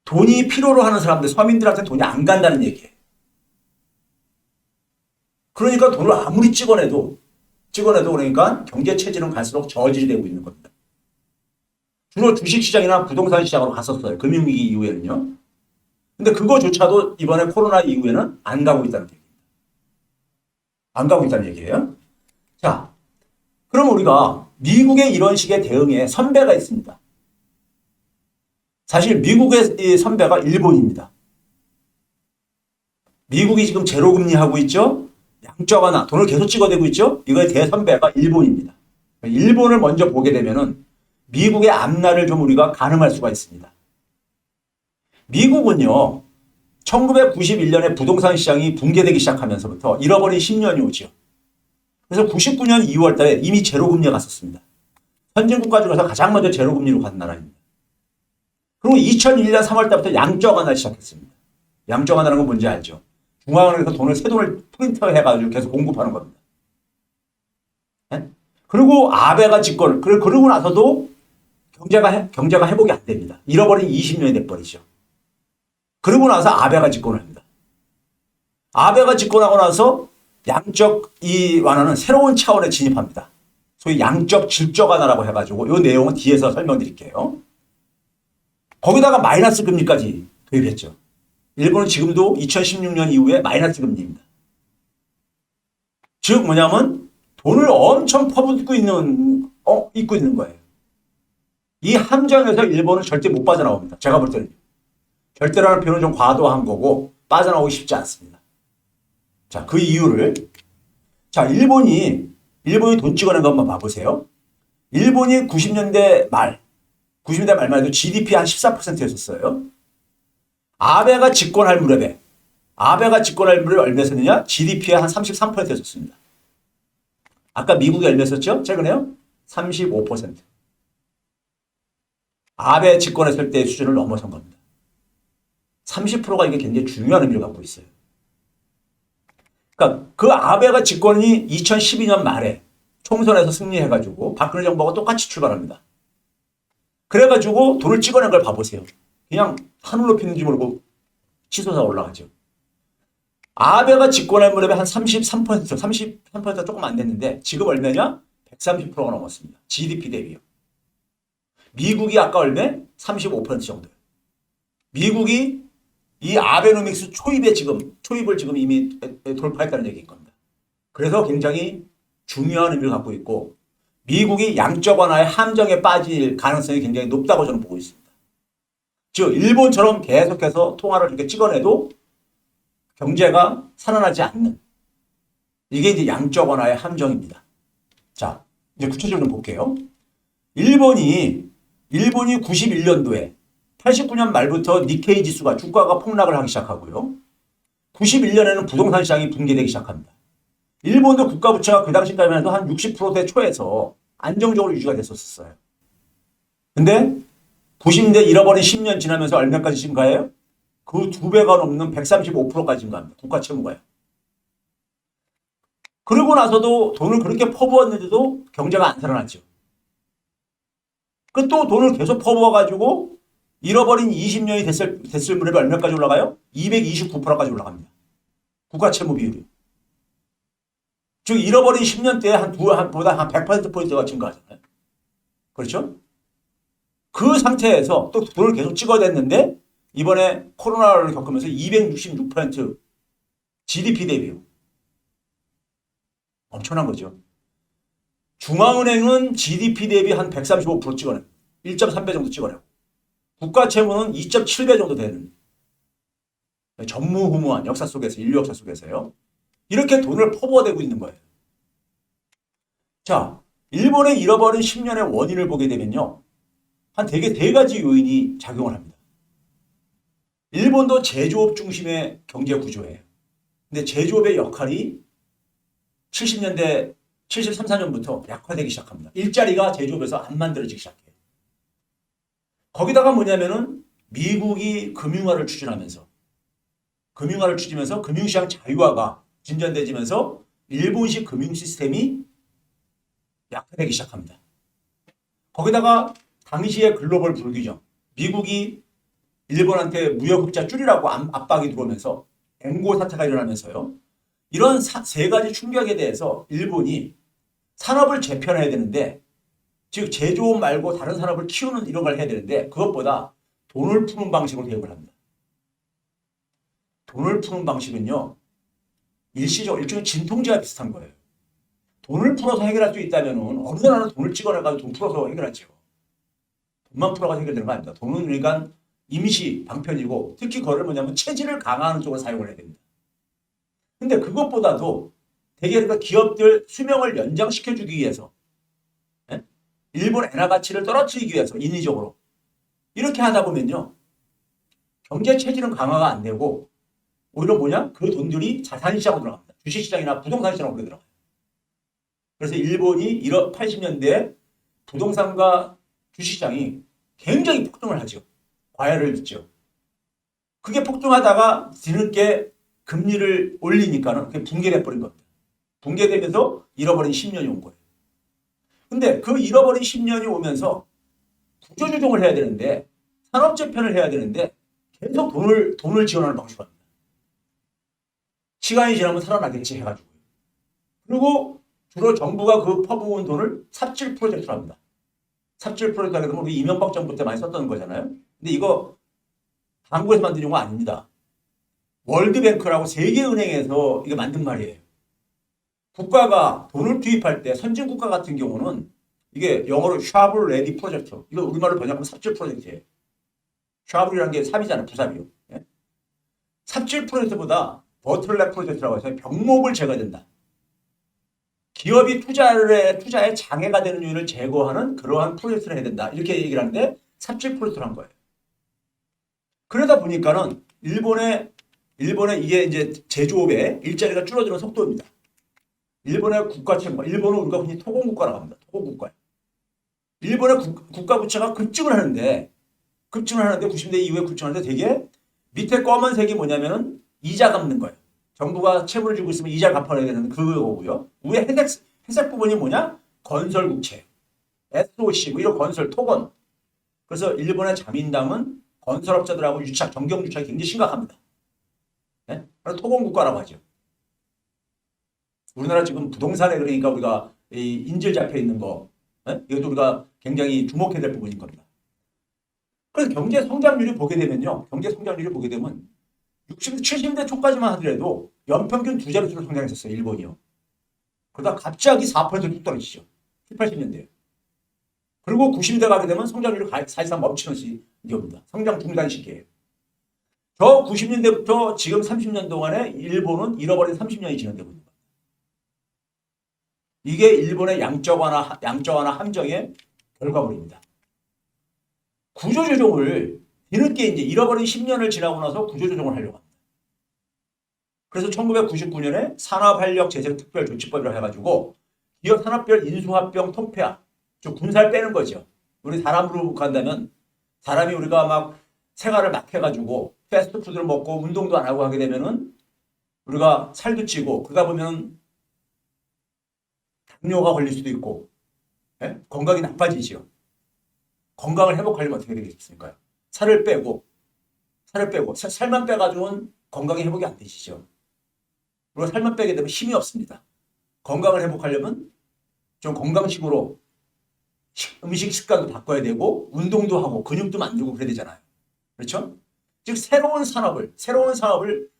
돈이 필요로 하는 사람들, 서민들한테 돈이 안 간다는 얘기예요. 그러니까 돈을 아무리 찍어내도 그러니까 경제 체질은 갈수록 저질이 되고 있는 겁니다. 주로 주식시장이나 부동산 시장으로 갔었어요. 금융위기 이후에는요. 근데 그거조차도 이번에 코로나 이후에는 안 가고 있다는 얘기입니다. 안 가고 있다는 얘기예요. 자, 그럼 우리가 미국의 이런 식의 대응에 선배가 있습니다. 사실 미국의 이 선배가 일본입니다. 미국이 지금 제로금리 하고 있죠. 양적 완화, 돈을 계속 찍어대고 있죠. 이거의 대선배가 일본입니다. 일본을 먼저 보게 되면은 미국의 앞날을 좀 우리가 가늠할 수가 있습니다. 미국은요, 1991년에 부동산 시장이 붕괴되기 시작하면서부터 잃어버린 10년이 오죠. 그래서 99년 2월 달에 이미 제로금리가 갔었습니다. 선진국가 중에서 가장 먼저 제로금리로 간 나라입니다. 그리고 2001년 3월 달부터 양적 완화를 시작했습니다. 양적 완화라는 건 뭔지 알죠? 중앙은행에서 새 돈을 프린터해가지고 계속 공급하는 겁니다. 네? 그리고 아베가 집권을, 그러고 나서도 경제가 회복이 안 됩니다. 잃어버린 20년이 돼버리죠. 그러고 나서 아베가 집권을 합니다. 아베가 집권하고 나서 양적 이 완화는 새로운 차원에 진입합니다. 소위 양적 질적 완화라고 해가지고 이 내용은 뒤에서 설명드릴게요. 거기다가 마이너스 금리까지 도입했죠. 일본은 지금도 2016년 이후에 마이너스 금리입니다. 즉 뭐냐면 돈을 엄청 퍼붓고 있는 거예요. 이 함정에서 일본은 절대 못 빠져나옵니다. 제가 볼 때는. 절대라는 표현은 좀 과도한 거고 빠져나오기 쉽지 않습니다. 자, 그 이유를 일본이 돈 찍어낸 거 한번 봐보세요. 일본이 90년대 말만 해도 GDP 한 14%였었어요. 아베가 집권할 무렵에 얼마였었느냐? GDP의 한 33%였었습니다. 아까 미국이 얼마였었죠? 최근에요? 35%. 아베 집권했을 때 수준을 넘어선 겁니다. 30%가 이게 굉장히 중요한 의미를 갖고 있어요. 그러니까 그 아베가 집권이 2012년 말에 총선에서 승리해가지고 박근혜 정부가 똑같이 출발합니다. 그래가지고 돈을 찍어낸 걸 봐보세요. 그냥 하늘로 피는지 모르고 치솟아 올라가죠. 아베가 집권할 무렵에 한 33%가 조금 안 됐는데 지금 얼마냐? 130%가 넘었습니다. GDP 대비요. 미국이 아까 얼마? 35% 정도예요. 미국이 이 아베노믹스 초입을 지금 이미 돌파했다는 얘기인 겁니다. 그래서 굉장히 중요한 의미를 갖고 있고 미국이 양적 완화의 함정에 빠질 가능성이 굉장히 높다고 저는 보고 있습니다. 즉 일본처럼 계속해서 통화를 이렇게 찍어내도 경제가 살아나지 않는 이게 이제 양적 완화의 함정입니다. 자, 이제 구체적으로 볼게요. 일본이 91년도에 89년 말부터 니케이 지수가 주가가 폭락을 하기 시작하고요. 91년에는 부동산 시장이 붕괴되기 시작합니다. 일본도 국가 부채가 그 당시까지만 해도 한 60%대 초에서 안정적으로 유지가 됐었어요. 근데 90년대 잃어버린 10년 지나면서 얼마까지 증가해요? 그 2배가 넘는 135%까지 증가합니다. 국가 채무가요. 그러고 나서도 돈을 그렇게 퍼부었는데도 경제가 안 살아났죠. 그 또 돈을 계속 퍼부어가지고 잃어버린 20년이 됐을 무렵에 얼마까지 올라가요? 229%까지 올라갑니다. 국가 채무 비율이. 즉 잃어버린 10년 때에 보다 한 100%포인트가 증가하잖아요. 그렇죠? 그 상태에서 또 돈을 계속 찍어댔는데 이번에 코로나를 겪으면서 266% GDP 대비요. 엄청난 거죠. 중앙은행은 GDP 대비 한 135% 찍어내고 1.3배 정도 찍어내고 국가 채무는 2.7배 정도 되는 전무후무한 역사 속에서 인류 역사 속에서요. 이렇게 돈을 퍼부어대고 있는 거예요. 자, 일본의 잃어버린 10년의 원인을 보게 되면요. 한 대개 4가지 요인이 작용을 합니다. 일본도 제조업 중심의 경제 구조예요. 근데 제조업의 역할이 70년대 73, 4년부터 약화되기 시작합니다. 일자리가 제조업에서 안 만들어지기 시작해요. 거기다가 뭐냐면은 미국이 금융화를 추진하면서 금융시장 자유화가 진전되면서 일본식 금융 시스템이 약화되기 시작합니다. 거기다가 당시의 글로벌 불균형, 미국이 일본한테 무역 흑자 줄이라고 압박이 들어오면서 앵고 사태가 일어나면서요. 이런 3가지 충격에 대해서 일본이 산업을 재편해야 되는데 즉 제조업 말고 다른 산업을 키우는 이런 걸 해야 되는데 그것보다 돈을 푸는 방식으로 대응을 합니다. 돈을 푸는 방식은요. 일시적으로 일종의 진통제와 비슷한 거예요. 돈을 풀어서 해결할 수 있다면 어느 나라는 돈을 찍어내가지고 돈 풀어서 해결하죠. 돈만 풀어가지고 해결되는 거 아닙니다. 돈은 그러니까 임시 방편이고 특히 그거를 뭐냐면 체질을 강화하는 쪽으로 사용을 해야 됩니다. 근데 그것보다도 대개 그러니까 기업들 수명을 연장시켜주기 위해서 일본 엔화 가치를 떨어뜨리기 위해서 인위적으로 이렇게 하다 보면요. 경제 체질은 강화가 안 되고 오히려 뭐냐? 그 돈들이 자산시장으로 들어갑니다. 주식시장이나 부동산 시장으로 들어가요. 그래서 일본이 80년대에 부동산과 주식시장이 굉장히 폭등을 하죠. 과열을 빚죠. 그게 폭등하다가 뒤늦게 금리를 올리니까는 그게 붕괴돼 버린 겁니다. 붕괴되면서 잃어버린 10년이 온 거예요. 근데 그 잃어버린 10년이 오면서 구조조정을 해야 되는데 산업 재편을 해야 되는데 계속 돈을 지원하는 방식으로 합니다. 시간이 지나면 살아나겠지 해가지고. 그리고 주로 정부가 그 퍼부은 돈을 삽질 프로젝트로 합니다. 삽질 프로젝트 하게 되면 우리 이명박 정부 때 많이 썼던 거잖아요. 근데 이거 한국에서 만든 용어 아닙니다. 월드뱅크라고 세계은행에서 이게 만든 말이에요. 국가가 돈을 투입할 때 선진국가 같은 경우는 이게 영어로 샤블 레디 프로젝트. 이거 우리말로 번역하면 삽질 프로젝트예요. 샤블이라는 게 삽이잖아요. 부삽이요. 예? 삽질 프로젝트보다 버틀렉 프로젝트라고 해서 병목을 제거된다. 기업이 투자에 장애가 되는 요인을 제거하는 그러한 프로젝트를 해야 된다. 이렇게 얘기를 하는데 삽질 프로젝트를 한 거예요. 그러다 보니까는 일본의 이게 이제 제조업의 일자리가 줄어드는 속도입니다. 일본의 국가 채무, 일본은 우리가 흔히 토공국가라고 합니다. 토공국가. 일본의 국가 부채가 급증을 하는데 90년대 이후에 급증하는데 되게 밑에 검은색이 뭐냐면은 이자 갚는 거예요. 정부가 채무를 주고 있으면 이자 갚아야 되는 그거고요. 위에 회색 부분이 뭐냐? 건설국채, SOC, 뭐 이런 건설, 토건. 그래서 일본의 자민당은 건설업자들하고 유착, 정경유착이 굉장히 심각합니다. 네? 토건국가라고 하죠. 우리나라 지금 부동산에 그러니까 우리가 이 인질 잡혀 있는 거, 네? 이것도 우리가 굉장히 주목해야 될 부분인 겁니다. 그래서 경제 성장률이 보게 되면요. 경제 성장률이 보게 되면 60, 70대 초까지만 하더라도 연평균 두 자릿수로 성장했었어요. 일본이요. 그러다 갑자기 4%뚝 떨어지죠. 7, 80년대에. 그리고 90대 가게 되면 성장률이 사실상 멈추는 시기입니다. 성장 중단 시기예요. 저 90년대부터 지금 30년 동안에 일본은 잃어버린 30년이 진행되고 있는 겁니다. 이게 일본의 양적 완화 함정의 결과물입니다. 구조조정을 뒤늦게 이제 잃어버린 10년을 지나고 나서 구조조정을 하려고 합니다. 그래서 1999년에 산업활력재생특별조치법이라고 해가지고 기업 산업별 인수합병 통폐합, 즉 군살 빼는 거죠. 우리 사람으로 간다면 사람이 우리가 막 생활을 막 해가지고 패스트푸드를 먹고 운동도 안 하고 하게 되면은 우리가 살도 찌고 그러다 보면 당뇨가 걸릴 수도 있고 예? 건강이 나빠지죠. 건강을 회복하려면 어떻게 되겠습니까? 살을 빼고 살만 빼가지고는 건강이 회복이 안 되시죠. 그리고 살만 빼게 되면 힘이 없습니다. 건강을 회복하려면 좀 건강식으로 음식 습관도 바꿔야 되고 운동도 하고 근육도 만들고 그래야 되잖아요. 그렇죠? 즉 새로운 산업을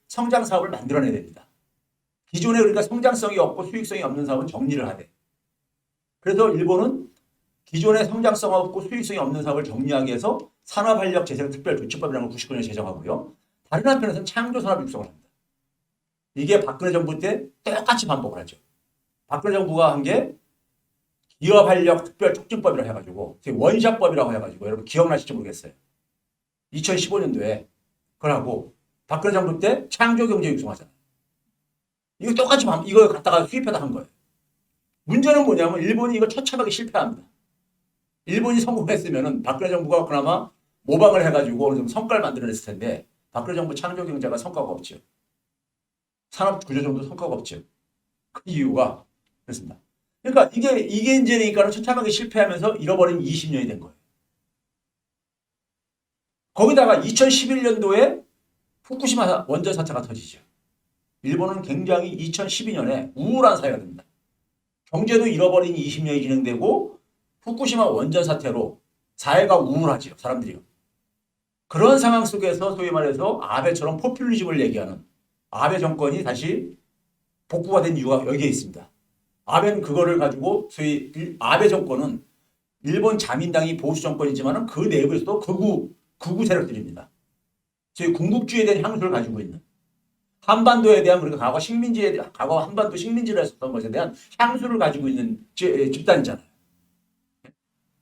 성장 사업을 만들어내야 됩니다. 기존에 우리가 성장성이 없고 수익성이 없는 사업은 정리를 하되 그래서 일본은 기존의 성장성 없고 수익성이 없는 사업을 정리하기 위해서 산업활력재생특별조치법이라는 걸 99년에 제정하고요. 다른 한편에서는 창조산업 육성을 합니다. 이게 박근혜 정부 때 똑같이 반복을 하죠. 박근혜 정부가 한 게 기업활력특별촉진법이라고 해가지고 원샷법이라고 해가지고 여러분 기억나실지 모르겠어요. 2015년도에 그걸 하고 박근혜 정부 때 창조경제 육성하잖아요. 이거 똑같이 이거 갖다가 수입해다 한 거예요. 문제는 뭐냐면 일본이 이거 처참하게 실패합니다. 일본이 성공했으면은 박근혜 정부가 그나마 모방을 해가지고 좀 성과를 만들어냈을 텐데 박근혜 정부 창조경제가 성과가 없죠. 산업구조정도 성과가 없죠. 그 이유가 그렇습니다. 그러니까 이게 이제니까 처참하게 실패하면서 잃어버린 20년이 된 거예요. 거기다가 2011년도에 후쿠시마 원전 사태가 터지죠. 일본은 굉장히 2012년에 우울한 사회가 됩니다. 경제도 잃어버린 20년이 진행되고 후쿠시마 원전 사태로 사회가 우울하죠. 사람들이요. 그런 상황 속에서 소위 말해서 아베처럼 포퓰리즘을 얘기하는 아베 정권이 다시 복구가 된 이유가 여기에 있습니다. 아베는 그거를 가지고 소위 아베 정권은 일본 자민당이 보수 정권이지만 그 내부에서도 극우 세력들입니다. 소위 군국주의에 대한 향수를 가지고 있는 한반도에 대한 우리가 과거 한반도 식민지를 했었던 것에 대한 향수를 가지고 있는 집단이잖아요.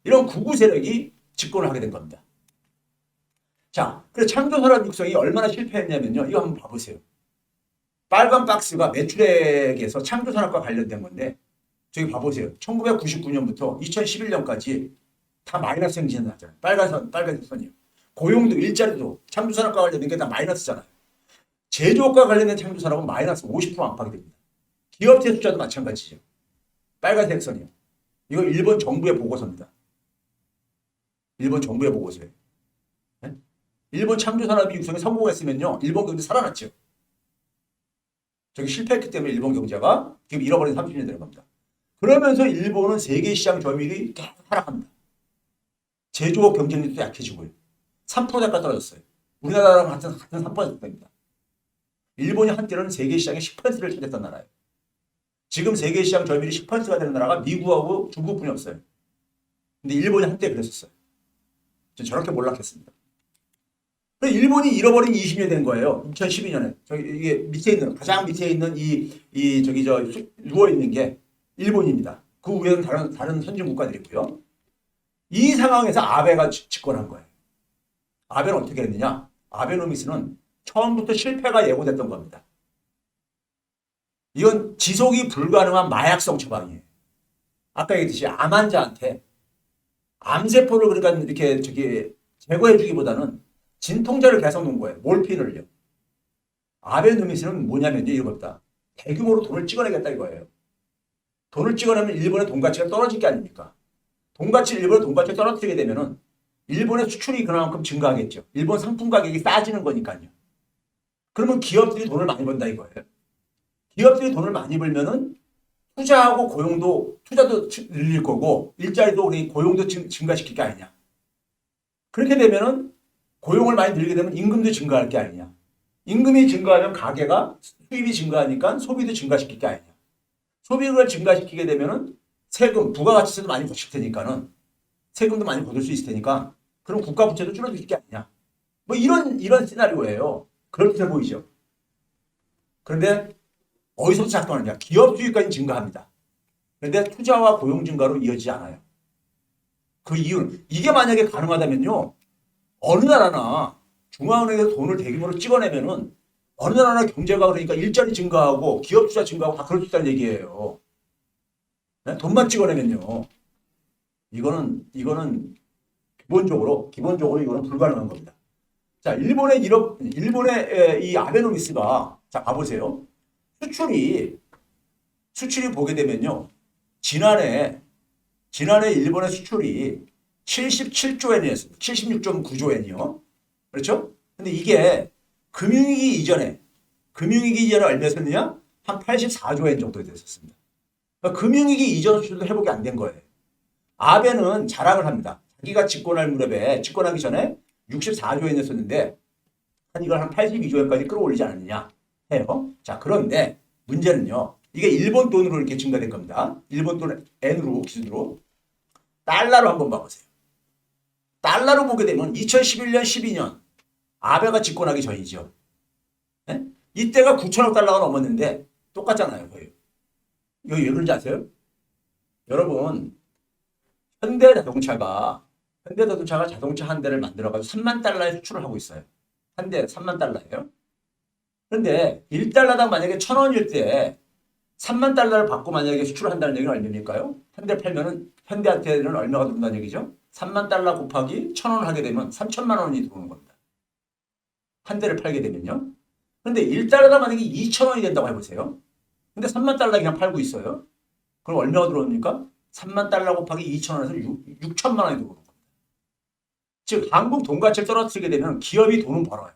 이런 극우 세력이 집권을 하게 된 겁니다. 자, 그래서 창조산업 육성이 얼마나 실패했냐면요. 이거 한번 봐보세요. 빨간 박스가 매출액에서 창조산업과 관련된 건데 저기 봐보세요. 1999년부터 2011년까지 다 마이너스 행진을 하잖아요. 빨간 선이요. 고용도 일자리도 창조산업과 관련된 게 다 마이너스잖아요. 제조업과 관련된 창조산업은 마이너스 50% 안팎이 됩니다. 기업체 숫자도 마찬가지죠. 빨간색 선이요. 이거 일본 정부의 보고서입니다. 일본 정부의 보고서예요. 네? 일본 창조산업이 육성에 성공했으면요. 일본 경제 살아났죠. 저기 실패했기 때문에 일본 경제가 지금 잃어버린 30년 되는 겁니다. 그러면서 일본은 세계 시장 점유율이 계속 하락합니다. 제조업 경쟁력도 약해지고요. 3%대가 떨어졌어요. 우리나라랑 같은 3%대입니다. 일본이 한때는 세계 시장의 10%를 차지했던 나라예요. 지금 세계 시장 점유율이 10%가 되는 나라가 미국하고 중국뿐이 없어요. 근데 일본이 한때 그랬었어요. 저렇게 몰락했습니다. 일본이 잃어버린 20년이 된 거예요. 2012년에. 이게 밑에 있는, 가장 밑에 있는 누워있는 게 일본입니다. 그 위에는 다른 선진 국가들이고요. 이 상황에서 아베가 집권한 거예요. 아베는 어떻게 했느냐? 아베노미스는 처음부터 실패가 예고됐던 겁니다. 이건 지속이 불가능한 마약성 처방이에요. 아까 얘기했듯이 암 환자한테 암세포를 그러니까 이렇게 제거해주기보다는 진통제를 계속 놓은 거예요. 몰핀을요. 아베노미스는 뭐냐면요. 이겁니다. 대규모로 돈을 찍어내겠다 이거예요. 돈을 찍어내면 일본의 돈 가치가 떨어질 게 아닙니까? 일본의 돈 가치가 떨어뜨리게 되면은 일본의 수출이 그만큼 증가하겠죠. 일본 상품 가격이 싸지는 거니까요. 그러면 기업들이 돈을 많이 번다 이거예요. 기업들이 돈을 많이 벌면은 투자도 늘릴 거고 일자리도 우리 고용도 증가시킬 게 아니냐. 그렇게 되면은 고용을 많이 늘리게 되면 임금도 증가할 게 아니냐. 임금이 증가하면 가계가 수입이 증가하니까 소비도 증가시킬 게 아니냐. 소비를 증가시키게 되면은 세금, 부가가치세도 많이 거칠 테니까는 세금도 많이 거둘 수 있을 테니까 그럼 국가 부채도 줄어들 게 아니냐. 뭐 이런 시나리오예요. 그렇게 보이죠. 그런데 어디서부터 작동하느냐. 기업 수익까지 증가합니다. 그런데 투자와 고용 증가로 이어지지 않아요. 그 이유는 이게 만약에 가능하다면요. 어느 나라나 중앙은행에서 돈을 대규모로 찍어내면은 어느 나라나 경제가 그러니까 일자리 증가하고 기업 투자 증가하고 다 그럴 수 있다는 얘기예요. 네? 돈만 찍어내면요. 이거는 기본적으로 이거는 불가능한 겁니다. 자, 일본의 이 아베노미스가 자, 봐보세요. 수출이 보게 되면요. 지난해 일본의 수출이 77조 엔이었습니다. 76.9조 엔이요. 그렇죠? 근데 이게 금융위기 이전에 얼마였느냐? 한 84조 엔 정도 됐었습니다. 그러니까 금융위기 이전 수출도 회복이 안 된 거예요. 아베는 자랑을 합니다. 자기가 집권하기 전에 64조 엔이었었는데 이걸 한 82조 엔까지 끌어올리지 않았느냐 해요. 자, 그런데 문제는요. 이게 일본 돈으로 이렇게 증가된 겁니다. 일본 돈 N으로 기준으로 달러로 한번 봐보세요. 달러로 보게 되면 2011년, 12년 아베가 집권하기 전이죠. 네? 이때가 9천억 달러가 넘었는데 똑같잖아요. 거의. 이거 왜 그런지 아세요? 여러분 현대자동차가 자동차 한 대를 만들어가지고 3만 달러에 수출을 하고 있어요. 한 대 3만 달러예요. 그런데 1달러당 만약에 1,000원일 때 3만 달러를 받고 만약에 수출을 한다는 얘기는 얼마일까요? 한 대 팔면은 현대한테는 얼마가 들어온다는 얘기죠? 3만 달러 곱하기 1,000원을 하게 되면 3천만 원이 들어오는 겁니다. 한 대를 팔게 되면요. 그런데 1달러당 만약에 2,000원이 된다고 해보세요. 근데 3만 달러 그냥 팔고 있어요. 그럼 얼마가 들어옵니까? 3만 달러 곱하기 2,000원에서 6천만 원이 들어오는 겁니다. 즉 한국 돈 가치를 떨어뜨리게 되면 기업이 돈은 벌어요.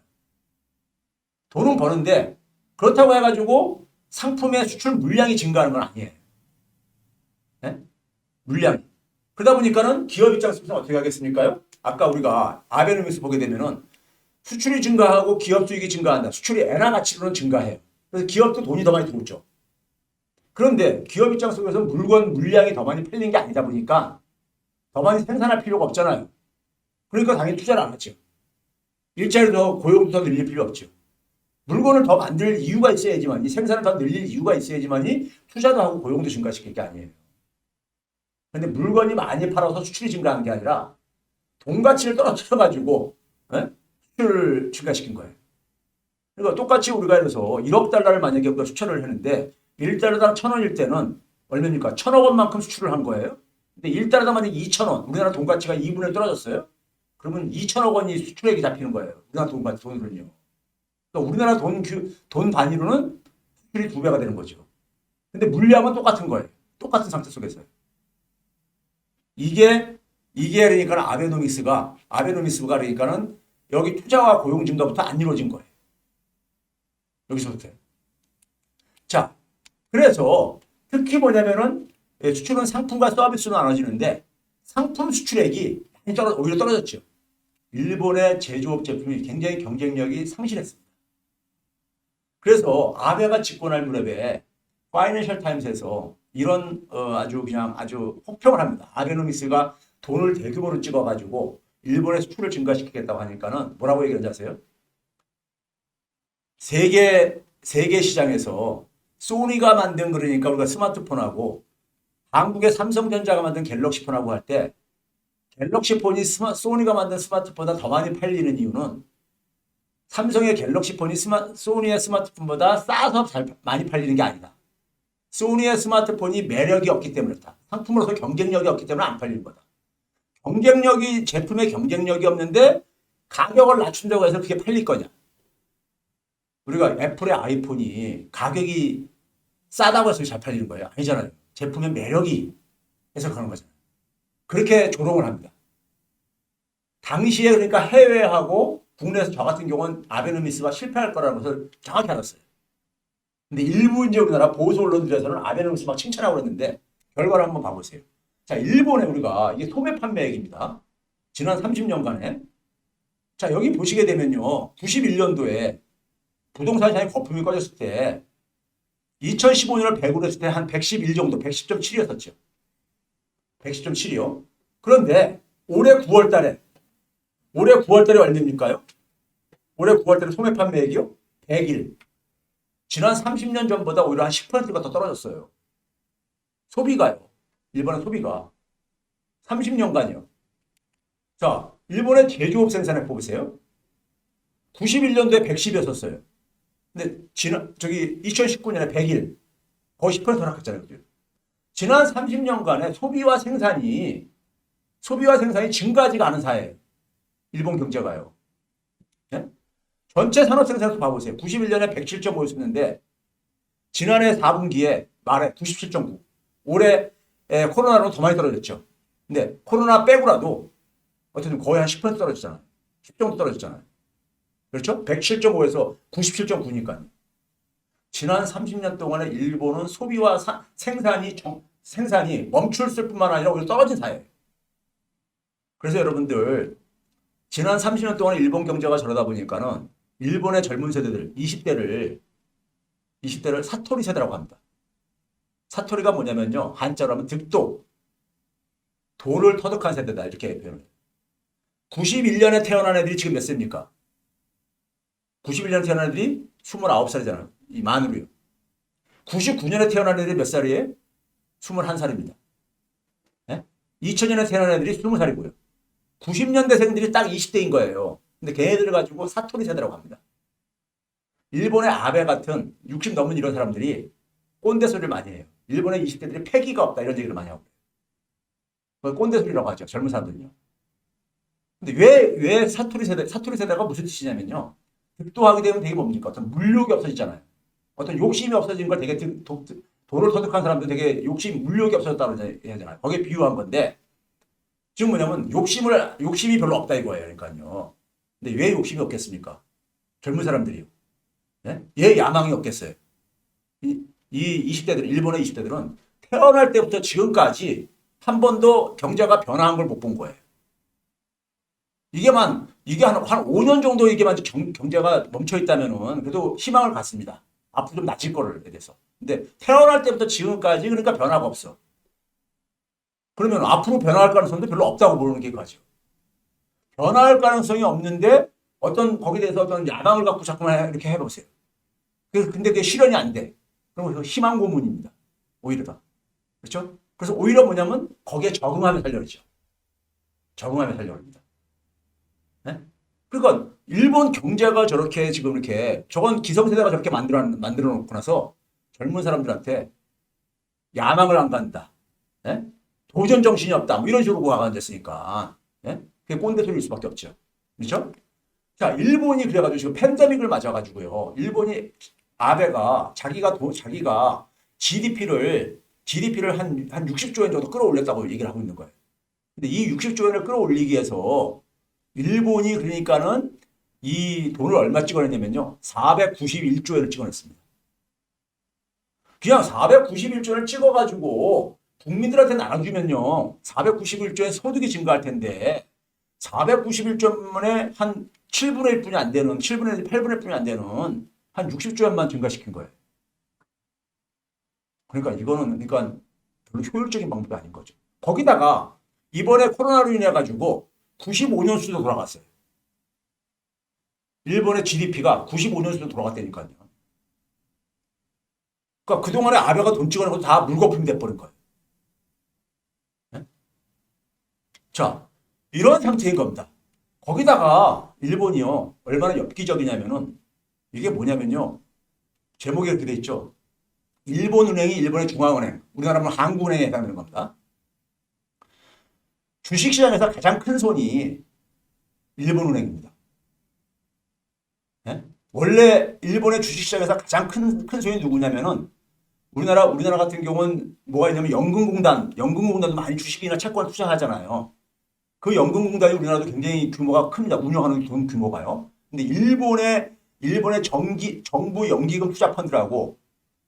돈은 버는데 그렇다고 해가지고 상품의 수출 물량이 증가하는 건 아니에요. 네? 물량이. 그러다 보니까는 기업 입장에서 어떻게 하겠습니까요? 아까 우리가 아베노미스 보게 되면은 수출이 증가하고 기업 수익이 증가한다. 수출이 엔화 가치로는 증가해요. 그래서 기업도 돈이 더 많이 들어오죠. 그런데 기업 입장 속에서 물량이 더 많이 팔리는 게 아니다 보니까 더 많이 생산할 필요가 없잖아요. 그러니까 당연히 투자를 안 하죠. 일자리도 더 고용도 더 늘릴 필요 없죠. 물건을 더 만들 이유가 있어야지만이 생산을 더 늘릴 이유가 있어야지만이 투자도 하고 고용도 증가시킬 게 아니에요. 그런데 물건이 많이 팔아서 수출이 증가한 게 아니라 돈 가치를 떨어뜨려가지고 수출을 증가시킨 거예요. 그러니까 똑같이 우리가 해서 1억 달러를 만약에 우리가 수출을 했는데 1달러당 1,000원일 때는 얼마입니까? 1,000억 원만큼 수출을 한 거예요. 근데 1달러당 만약에 2,000원, 우리나라 돈 가치가 2분의 1 떨어졌어요. 그러면 2,000억 원이 수출액이 잡히는 거예요. 우리나라 돈으로는요. 그러니까 우리나라 돈 단위로는 수출이 2배가 되는 거죠. 근데 물량은 똑같은 거예요. 똑같은 상태 속에서요. 이게 그러니까 아베노미스가 그러니까는 여기 투자와 고용 증가부터 안 이루어진 거예요. 여기서부터. 자, 그래서 특히 뭐냐면은 수출은 상품과 서비스로 나눠지는데 상품 수출액이 오히려 떨어졌죠. 일본의 제조업 제품이 굉장히 경쟁력이 상실했습니다. 그래서 아베가 집권할 무렵에 파이낸셜 타임스에서 이런 아주 혹평을 합니다. 아베노미스가 돈을 대규모로 찍어가지고 일본의 수출을 증가시키겠다고 하니까는 뭐라고 얘기하는지 아세요? 세계 시장에서 소니가 만든 그러니까 우리가 스마트폰하고 한국의 삼성전자가 만든 갤럭시 폰하고 할 때 갤럭시 폰이 소니가 만든 스마트폰보다 더 많이 팔리는 이유는 삼성의 갤럭시 폰이 소니의 스마트폰보다 싸서 많이 팔리는 게 아니다. 소니의 스마트폰이 매력이 없기 때문에 그렇다. 상품으로서 경쟁력이 없기 때문에 안 팔리는 거다. 제품의 경쟁력이 없는데 가격을 낮춘다고 해서 그게 팔릴 거냐? 우리가 애플의 아이폰이 가격이 싸다고 해서 잘 팔리는 거예요? 아니잖아요. 제품의 매력이 해서 그런 거잖아요. 그렇게 조롱을 합니다. 당시에 그러니까 해외하고 국내에서 저 같은 경우는 아베노미스가 실패할 거라는 것을 정확히 알았어요. 근데 일부 이제 우리나라 보수 언론들에서는 아베노미스 막 칭찬하고 그랬는데 결과를 한번 봐보세요. 자, 일본에 우리가 이게 소매 판매액입니다. 지난 30년간에. 자, 여기 보시게 되면요. 91년도에 부동산 시장에 거품이 꺼졌을 때 2015년을 100으로 했을 때 한 111 정도, 110.7이었었죠. 110.7이요. 그런데 올해 9월 달에 얼마입니까요? 올해 9월 달에 소매 판매액이요? 101. 지난 30년 전보다 오히려 한 10%가 더 떨어졌어요. 소비가요. 일본의 소비가. 30년간이요. 자, 일본의 제조업 생산액 보세요. 91년도에 110이었었어요. 근데 2019년에 101. 거의 10% 하락했잖아요. 지난 30년간의 소비와 생산이 증가하지가 않은 사회예요. 일본 경제가요. 네? 전체 산업 생산도 봐보세요. 91년에 107.5였었는데 지난해 4분기에 말에 97.9. 올해 코로나로 더 많이 떨어졌죠. 근데 코로나 빼고라도 어쨌든 거의 한 10% 떨어졌잖아요. 10 정도 떨어졌잖아요. 그렇죠? 107.5에서 97.9니까요. 지난 30년 동안에 일본은 소비와 생산이 멈췄을 뿐만 아니라 오히려 떨어진 사회예요. 그래서 여러분들 지난 30년 동안 일본 경제가 저러다 보니까는 일본의 젊은 세대들 20대를 사토리 세대라고 합니다. 사토리가 뭐냐면요. 한자로 하면 득도, 돈을 터득한 세대다 이렇게 표현해요. 91년에 태어난 애들이 지금 몇 세입니까? 91년에 태어난 애들이 29살이잖아요. 이 만으로요. 99년에 태어난 애들이 몇 살이에요? 21살입니다. 네? 2000년에 태어난 애들이 20살이고요. 90년대생들이 딱 20대인 거예요. 근데 걔네들을 가지고 사토리 세대라고 합니다. 일본의 아베 같은 60 넘은 이런 사람들이 꼰대 소리를 많이 해요. 일본의 20대들이 패기가 없다 이런 얘기를 많이 하고. 그걸 꼰대 소리라고 하죠. 젊은 사람들은요. 근데 왜 사토리 세대가 무슨 뜻이냐면요. 득도하게 되면 되게 뭡니까? 어떤 물욕이 없어지잖아요. 어떤 욕심이 없어진 걸 되게 돈을 터득한 사람들 되게 물욕이 없어졌다고 하잖아요. 거기에 비유한 건데 지금 뭐냐면 욕심이 별로 없다 이거예요. 그러니까요. 근데 왜 욕심이 없겠습니까? 젊은 사람들이요. 네? 왜 야망이 없겠어요? 이 20대들, 일본의 20대들은 태어날 때부터 지금까지 한 번도 경제가 변화한 걸 못 본 거예요. 이게 한 5년 정도 이게만 경제가 멈춰 있다면은 그래도 희망을 갖습니다. 앞으로 좀 낮을 거를 대해서. 근데 태어날 때부터 지금까지 그러니까 변화가 없어. 그러면 앞으로 변화할 가능성도 별로 없다고 보는 게 가죠. 변화할 가능성이 없는데 거기에 대해서 어떤 야망을 갖고 자꾸만 이렇게 해보세요. 근데 그게 실현이 안 돼. 그럼 희망 고문입니다. 오히려 더. 그렇죠? 그래서 오히려 뭐냐면 거기에 적응하며 살려고 그러죠. 적응하며 살려고 합니다. 네? 그러니까 일본 경제가 저렇게 지금 이렇게 저건 기성세대가 저렇게 만들어 놓고 나서 젊은 사람들한테 야망을 안 갖는다. 네? 도전 정신이 없다. 뭐 이런 식으로 구화가 앉았으니까. 네? 그게 꼰대 소리일 수밖에 없죠. 그렇죠? 자, 일본이 그래가지고 지금 팬데믹을 맞아가지고요. 일본이 아베가 자기가 GDP를 한 60조 엔 정도 끌어올렸다고 얘기를 하고 있는 거예요. 근데 이 60조 엔을 끌어올리기 위해서 일본이 그러니까는 이 돈을 얼마 찍어냈냐면요. 491조 엔을 찍어냈습니다. 그냥 491조 엔을 찍어가지고 국민들한테 나눠주면요. 491조 엔 소득이 증가할 텐데 491조에 한 7분의 1뿐이 안 되는 7분의 1, 8분의 1뿐이 안 되는 한 60조 엔만 증가시킨 거예요. 그러니까 이거는 별로 효율적인 방법이 아닌 거죠. 거기다가 이번에 코로나로 인해 가지고 95년 수도 돌아갔어요. 일본의 GDP가 95년 수도 돌아갔다니까요. 그러니까 그동안에 아베가 돈 찍어내고 다 물거품이 돼버린 거예요. 네? 자, 이런 상태인 겁니다. 거기다가 일본이요. 얼마나 엽기적이냐면은 이게 뭐냐면요. 제목에 이렇게 돼 있죠. 일본은행이 일본의 중앙은행, 우리나라는 한국은행에 해당되는 겁니다. 주식시장에서 가장 큰 손이 일본은행입니다. 네? 원래 일본의 주식시장에서 가장 큰 손이 누구냐면은 우리나라 같은 경우는 뭐가 있냐면 연금공단도 많이 주식이나 채권 투자하잖아요. 그 연금공단이 우리나라도 굉장히 규모가 큽니다. 운영하는 돈 규모가요. 근데 일본의 정부 연기금 투자 펀드라고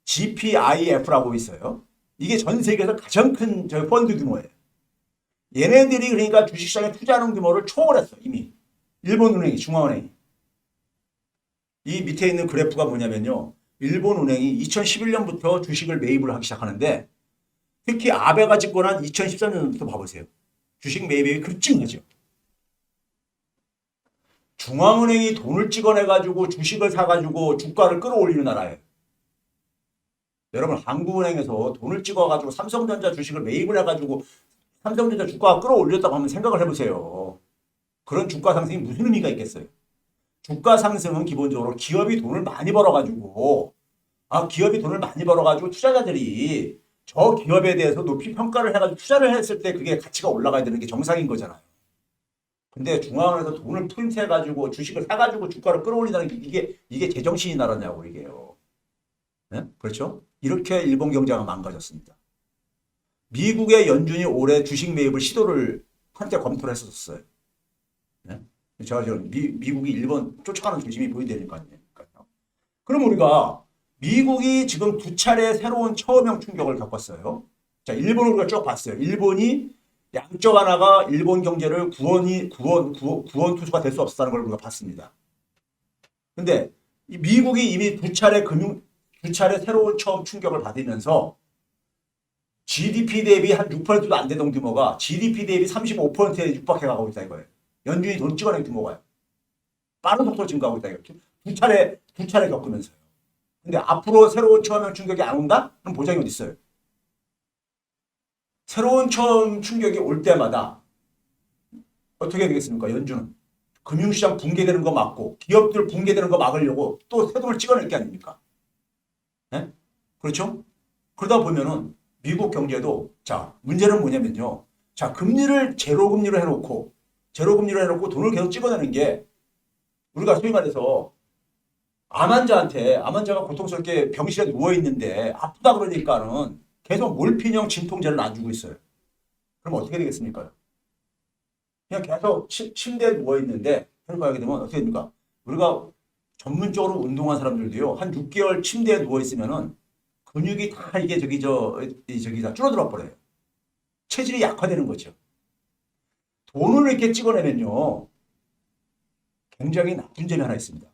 GPIF라고 있어요. 이게 전 세계에서 가장 큰 저 펀드 규모예요. 얘네들이 그러니까 주식시장에 투자하는 규모를 초월했어 이미. 일본은행이 중앙은행이. 이 밑에 있는 그래프가 뭐냐면요. 일본은행이 2011년부터 주식을 매입을 하기 시작하는데 특히 아베가 집권한 2013년부터 봐보세요. 주식 매입이 급증하죠. 중앙은행이 돈을 찍어내가지고 주식을 사가지고 주가를 끌어올리는 나라예요. 여러분 한국은행에서 돈을 찍어가지고 삼성전자 주식을 매입을 해가지고 삼성전자 주가가 끌어올렸다고 한번 생각을 해보세요. 그런 주가 상승이 무슨 의미가 있겠어요? 주가 상승은 기본적으로 기업이 돈을 많이 벌어가지고 투자자들이 저 기업에 대해서 높이 평가를 해가지고 투자를 했을 때 그게 가치가 올라가야 되는 게 정상인 거잖아요. 근데 중앙은행에서 돈을 프린트해가지고 주식을 사가지고 주가를 끌어올린다는 게 이게 제정신이 나라냐고 이게요. 네? 그렇죠? 이렇게 일본 경제가 망가졌습니다. 미국의 연준이 올해 주식 매입을 시도를 한때 검토를 했었어요. 네? 제가 지금 미국이 일본 쫓아가는 조짐이 보이니까요. 그럼 우리가 미국이 지금 두 차례 새로운 처음형 충격을 겪었어요. 자, 일본을 우리가 쭉 봤어요. 일본이 양적 하나가 일본 경제를 구원 투수가 될 수 없었다는 걸 우리가 봤습니다. 근데 미국이 이미 두 차례 새로운 처음 충격을 받으면서 GDP 대비 한 6%도 안 되던 규모가 GDP 대비 35%에 육박해가고 있다 이거예요. 연준이 돈 찍어낸 규모가요. 빠른 속도로 증가하고 있다 이거예요. 두 차례 겪으면서요. 근데 앞으로 새로운 처음형 충격이 안 온다? 그럼 보장이 어디 있어요? 새로운 처음 충격이 올 때마다 어떻게 되겠습니까? 연준은 금융시장 붕괴되는 거 막고 기업들 붕괴되는 거 막으려고 또 새 돈을 찍어낼 게 아닙니까? 네? 그렇죠? 그러다 보면은 미국 경제도 자 문제는 뭐냐면요. 자 금리를 제로금리로 해놓고 돈을 계속 찍어내는 게 우리가 소위 말해서 암환자가 고통스럽게 병실에 누워있는데 아프다 그러니까는 계속 몰핀형 진통제를 안 주고 있어요. 그럼 어떻게 되겠습니까? 그냥 계속 침대에 누워있는데 혈관하게 되면 어떻게 됩니까? 우리가 전문적으로 운동한 사람들도요. 한 6개월 침대에 누워있으면은 근육이 다 이게 다 줄어들어 버려요. 체질이 약화되는 거죠. 돈을 이렇게 찍어내면요. 굉장히 나쁜 점이 하나 있습니다.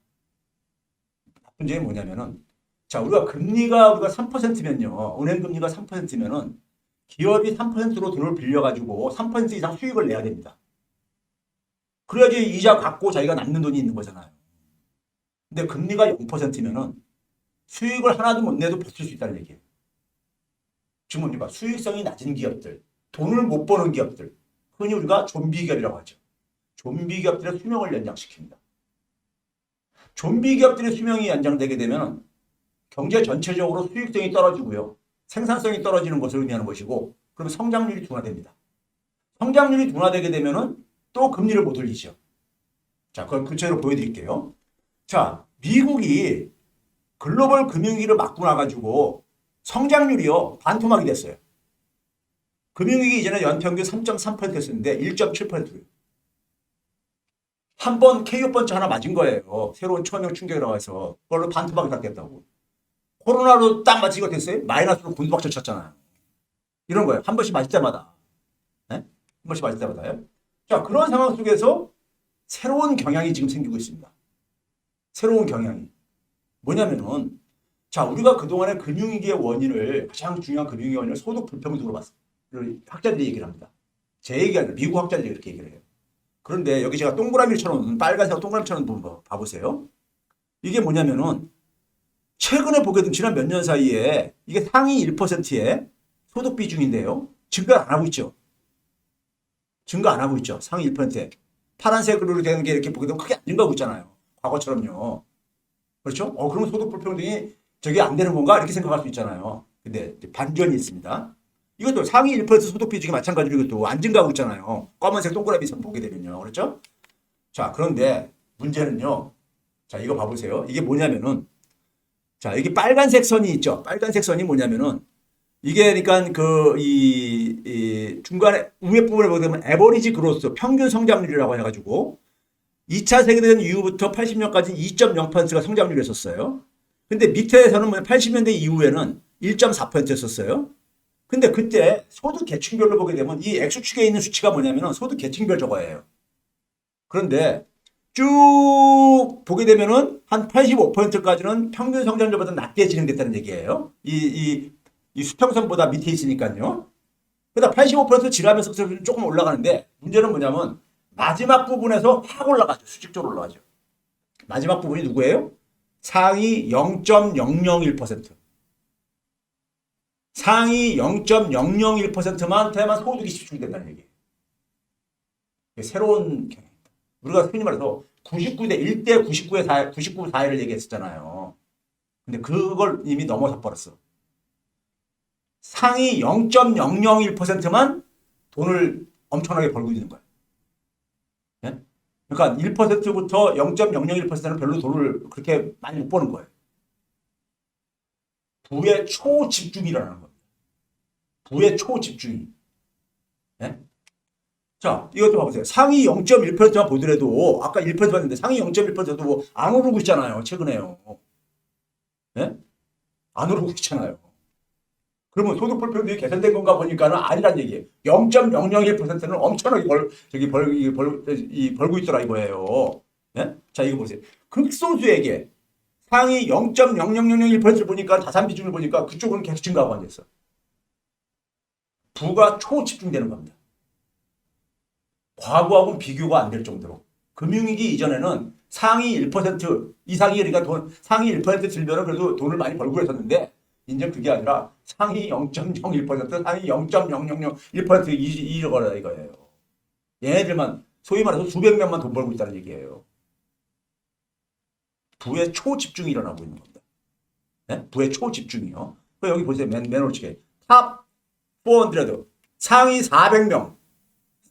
나쁜 점이 뭐냐면은 자, 우리가 3%면요. 은행 금리가 3%면은 기업이 3%로 돈을 빌려가지고 3% 이상 수익을 내야 됩니다. 그래야지 이자 갚고 자기가 남는 돈이 있는 거잖아요. 근데 금리가 0%면은 수익을 하나도 못 내도 버틸 수 있다는 얘기예요. 지금 뭡니까? 수익성이 낮은 기업들, 돈을 못 버는 기업들, 흔히 우리가 좀비 기업이라고 하죠. 좀비 기업들의 수명을 연장시킵니다. 좀비 기업들의 수명이 연장되게 되면 경제 전체적으로 수익성이 떨어지고요. 생산성이 떨어지는 것을 의미하는 것이고 그러면 성장률이 둔화됩니다. 성장률이 둔화되게 되면 또 금리를 못 올리죠. 자, 그걸 구체적으로 보여드릴게요. 자, 미국이 글로벌 금융위기를 맞고 나가지고 성장률이요. 반토막이 됐어요. 금융위기 이전에 연평균 3.3%였는데 1.7%예요. 한 번 KO 번째 하나 맞은 거예요. 새로운 초연형 충격이라고 해서 그걸로 반토막이 닿겠다고. 코로나로 딱 맞히고 됐어요. 마이너스로 곤두박질 쳤잖아요. 이런 거예요. 한 번씩 맞을 때마다. 네? 한 번씩 맞을 때마다요. 자, 그런 상황 속에서 새로운 경향이 지금 생기고 있습니다. 새로운 경향이. 뭐냐면은 자, 우리가 그동안의 금융위기의 원인을 가장 중요한 금융위기 원인을 소득 불평등으로 봤어요. 학자들이 얘기를 합니다. 제 얘기가 아니라 미국 학자들이 그렇게 얘기를 해요. 그런데 여기 제가 동그라미처럼 빨간색 동그라미처럼 봐보세요. 이게 뭐냐면은 최근에 보게 된 지난 몇 년 사이에 이게 상위 1%의 소득 비중인데요. 증가 안 하고 있죠. 증가 안 하고 있죠. 상위 1%에. 파란색으로 되는 게 이렇게 보게 되면 크게 안 증가하고 있잖아요. 과거처럼요. 그렇죠? 그러면 소득 불평등이 저게 안 되는 건가? 이렇게 생각할 수 있잖아요. 근데 반전이 있습니다. 이것도 상위 1% 소득 비중이 마찬가지로 이것도 안 증가하고 있잖아요. 검은색 동그라미 선 보게 되면요. 그렇죠? 자, 그런데 문제는요. 자, 이거 봐보세요. 이게 뭐냐면은, 자, 여기 빨간색 선이 있죠. 빨간색 선이 뭐냐면은, 이게 그러니까 이 중간에 위에 부분에 보게 되면 에버리지 그로스, 평균 성장률이라고 해가지고, 2차 세계대전 이후부터 80년까지 2.0%가 성장률이었었어요. 근데 밑에서는 80년대 이후에는 1.4%였었어요. 근데 그때 소득 계층별로 보게 되면 이 X축에 있는 수치가 뭐냐면은 소득 계층별 저거예요. 그런데 쭉 보게 되면은 한 85%까지는 평균 성장률보다 낮게 진행됐다는 얘기예요. 이 수평선보다 밑에 있으니까요. 그러다 85% 지나면서 조금 올라가는데 문제는 뭐냐면 마지막 부분에서 확 올라가죠. 수직적으로 올라가죠. 마지막 부분이 누구예요? 상위 0.001%. 상위 0.001%만한테만 소득이 집중된다는 얘기예요. 새로운 경향입니다. 우리가 흔히 말해서 99대 1대 99의 4, 99 4를 얘기했었잖아요. 근데 그걸 이미 넘어서 버렸어. 상위 0.001%만 돈을 엄청나게 벌고 있는 거야. 네? 그러니까 1%부터 0.001%는 별로 돈을 그렇게 많이 못 버는 거예요. 부의 초집중이 일어나는 겁니다. 부의 초집중이. 네? 자, 이것도 봐보세요. 상위 0.1%만 보더라도, 아까 1% 봤는데 상위 0.1%도 뭐 안 오르고 있잖아요. 최근에요. 네? 안 오르고 있잖아요. 그러면 소득 불평등이 개선된 건가 보니까는 아니란 얘기예요. 0.001%는 엄청나게 벌고 있더라 이거예요. 네? 자, 이거 보세요. 극소수에게 상위 0.00001%를 보니까 자산 비중을 보니까 그쪽은 계속 증가하고 앉아있어. 부가 초집중되는 겁니다. 과거하고는 비교가 안 될 정도로. 금융위기 이전에는 상위 1% 이상이 그러니까 상위 1% 들면은 그래도 돈을 많이 벌고 했었는데 이제 그게 아니라 상위 0.01% 상위 0.0001% 이거라 이거예요. 얘네들만 소위 말해서 수백 명만 돈 벌고 있다는 얘기예요. 부의 초집중이 일어나고 있는 겁니다. 네? 부의 초집중이요. 여기 보세요. 맨 오른쪽에 탑 400 상위 400명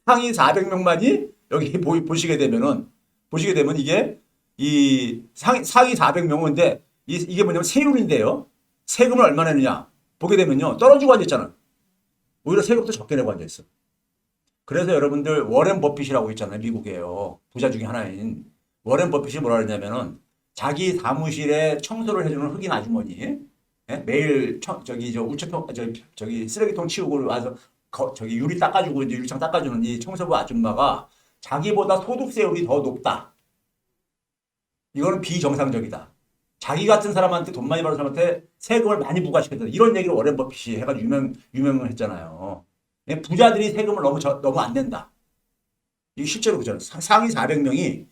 상위 400명만이 여기 보시게 되면 이게 이 상위 400명인데 이게 뭐냐면 세율인데요. 세금을 얼마 내느냐 보게 되면요. 떨어지고 앉아있잖아. 오히려 세금도 적게 내고 앉아있어. 그래서 여러분들 워렌 버핏이라고 있잖아요. 미국에요. 부자 중에 하나인 워렌 버핏이 뭐라 그러냐면은 자기 사무실에 청소를 해주는 흑인 아주머니 예? 매일 저기 쓰레기통 치우고 와서 저기 유리 닦아주고 이제 유리창 닦아주는 이 청소부 아줌마가 자기보다 소득세율이 더 높다. 이거는 비정상적이다. 자기 같은 사람한테 돈 많이 버는 사람한테 세금을 많이 부과시켰다. 이런 얘기를 워렌 버핏이 해가지고 유명을 했잖아요. 부자들이 세금을 너무 안 낸다. 이게 실제로 그잖아요. 상위 400명이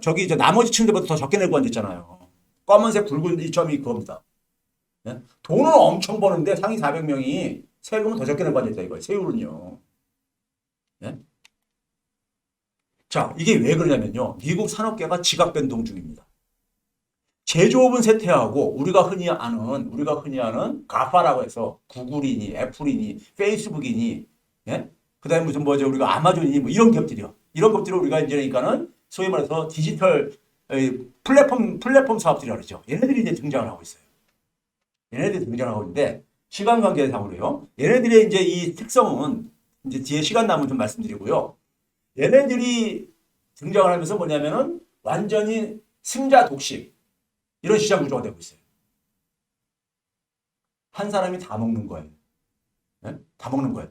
저기 나머지 층들보다 더 적게 내고 앉았잖아요. 검은색 굵은 이 점이 그겁니다. 네? 돈은 엄청 버는데 상위 400명이 세금은 더 적게 내고 앉았다 이거예요. 세율은요. 네? 자, 이게 왜 그러냐면요. 미국 산업계가 지각 변동 중입니다. 제조업은 쇠퇴하고 우리가 흔히 아는 가파라고 해서 구글이니 애플이니 페이스북이니 예? 그다음에 무슨 뭐죠 우리가 아마존이니 뭐 이런 기업들이요. 이런 것들을 우리가 이제 그러니까는 소위 말해서 디지털 플랫폼 사업들이라고 그러죠. 얘네들이 이제 등장을 하고 있어요. 얘네들이 등장하고 있는데 시간 관계상으로요. 얘네들의 이제 이 특성은 이제 뒤에 시간 남으면 좀 말씀드리고요. 얘네들이 등장을 하면서 뭐냐면은 완전히 승자 독식 이런 시장 구조가 되고 있어요. 한 사람이 다 먹는 거예요. 네? 다 먹는 거예요.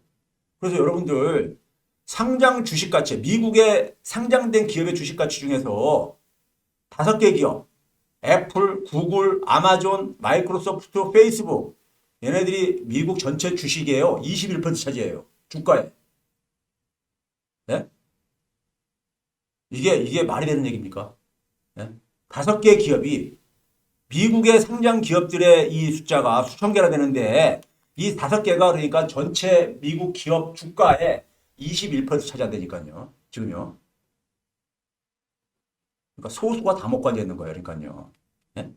그래서 여러분들 상장 주식가치 미국의 상장된 기업의 주식가치 중에서 5개 기업 애플, 구글, 아마존, 마이크로소프트, 페이스북 얘네들이 미국 전체 주식이에요. 21% 차지해요. 주가에. 네? 이게 말이 되는 얘기입니까? 네? 5개 기업이 미국의 상장 기업들의 이 숫자가 수천 개나 되는데 이 5개가 그러니까 전체 미국 기업 주가의 21% 차지한다니까요. 지금요. 그러니까 소수가 다 먹고 앉아 있는 거예요. 그러니까요. 네?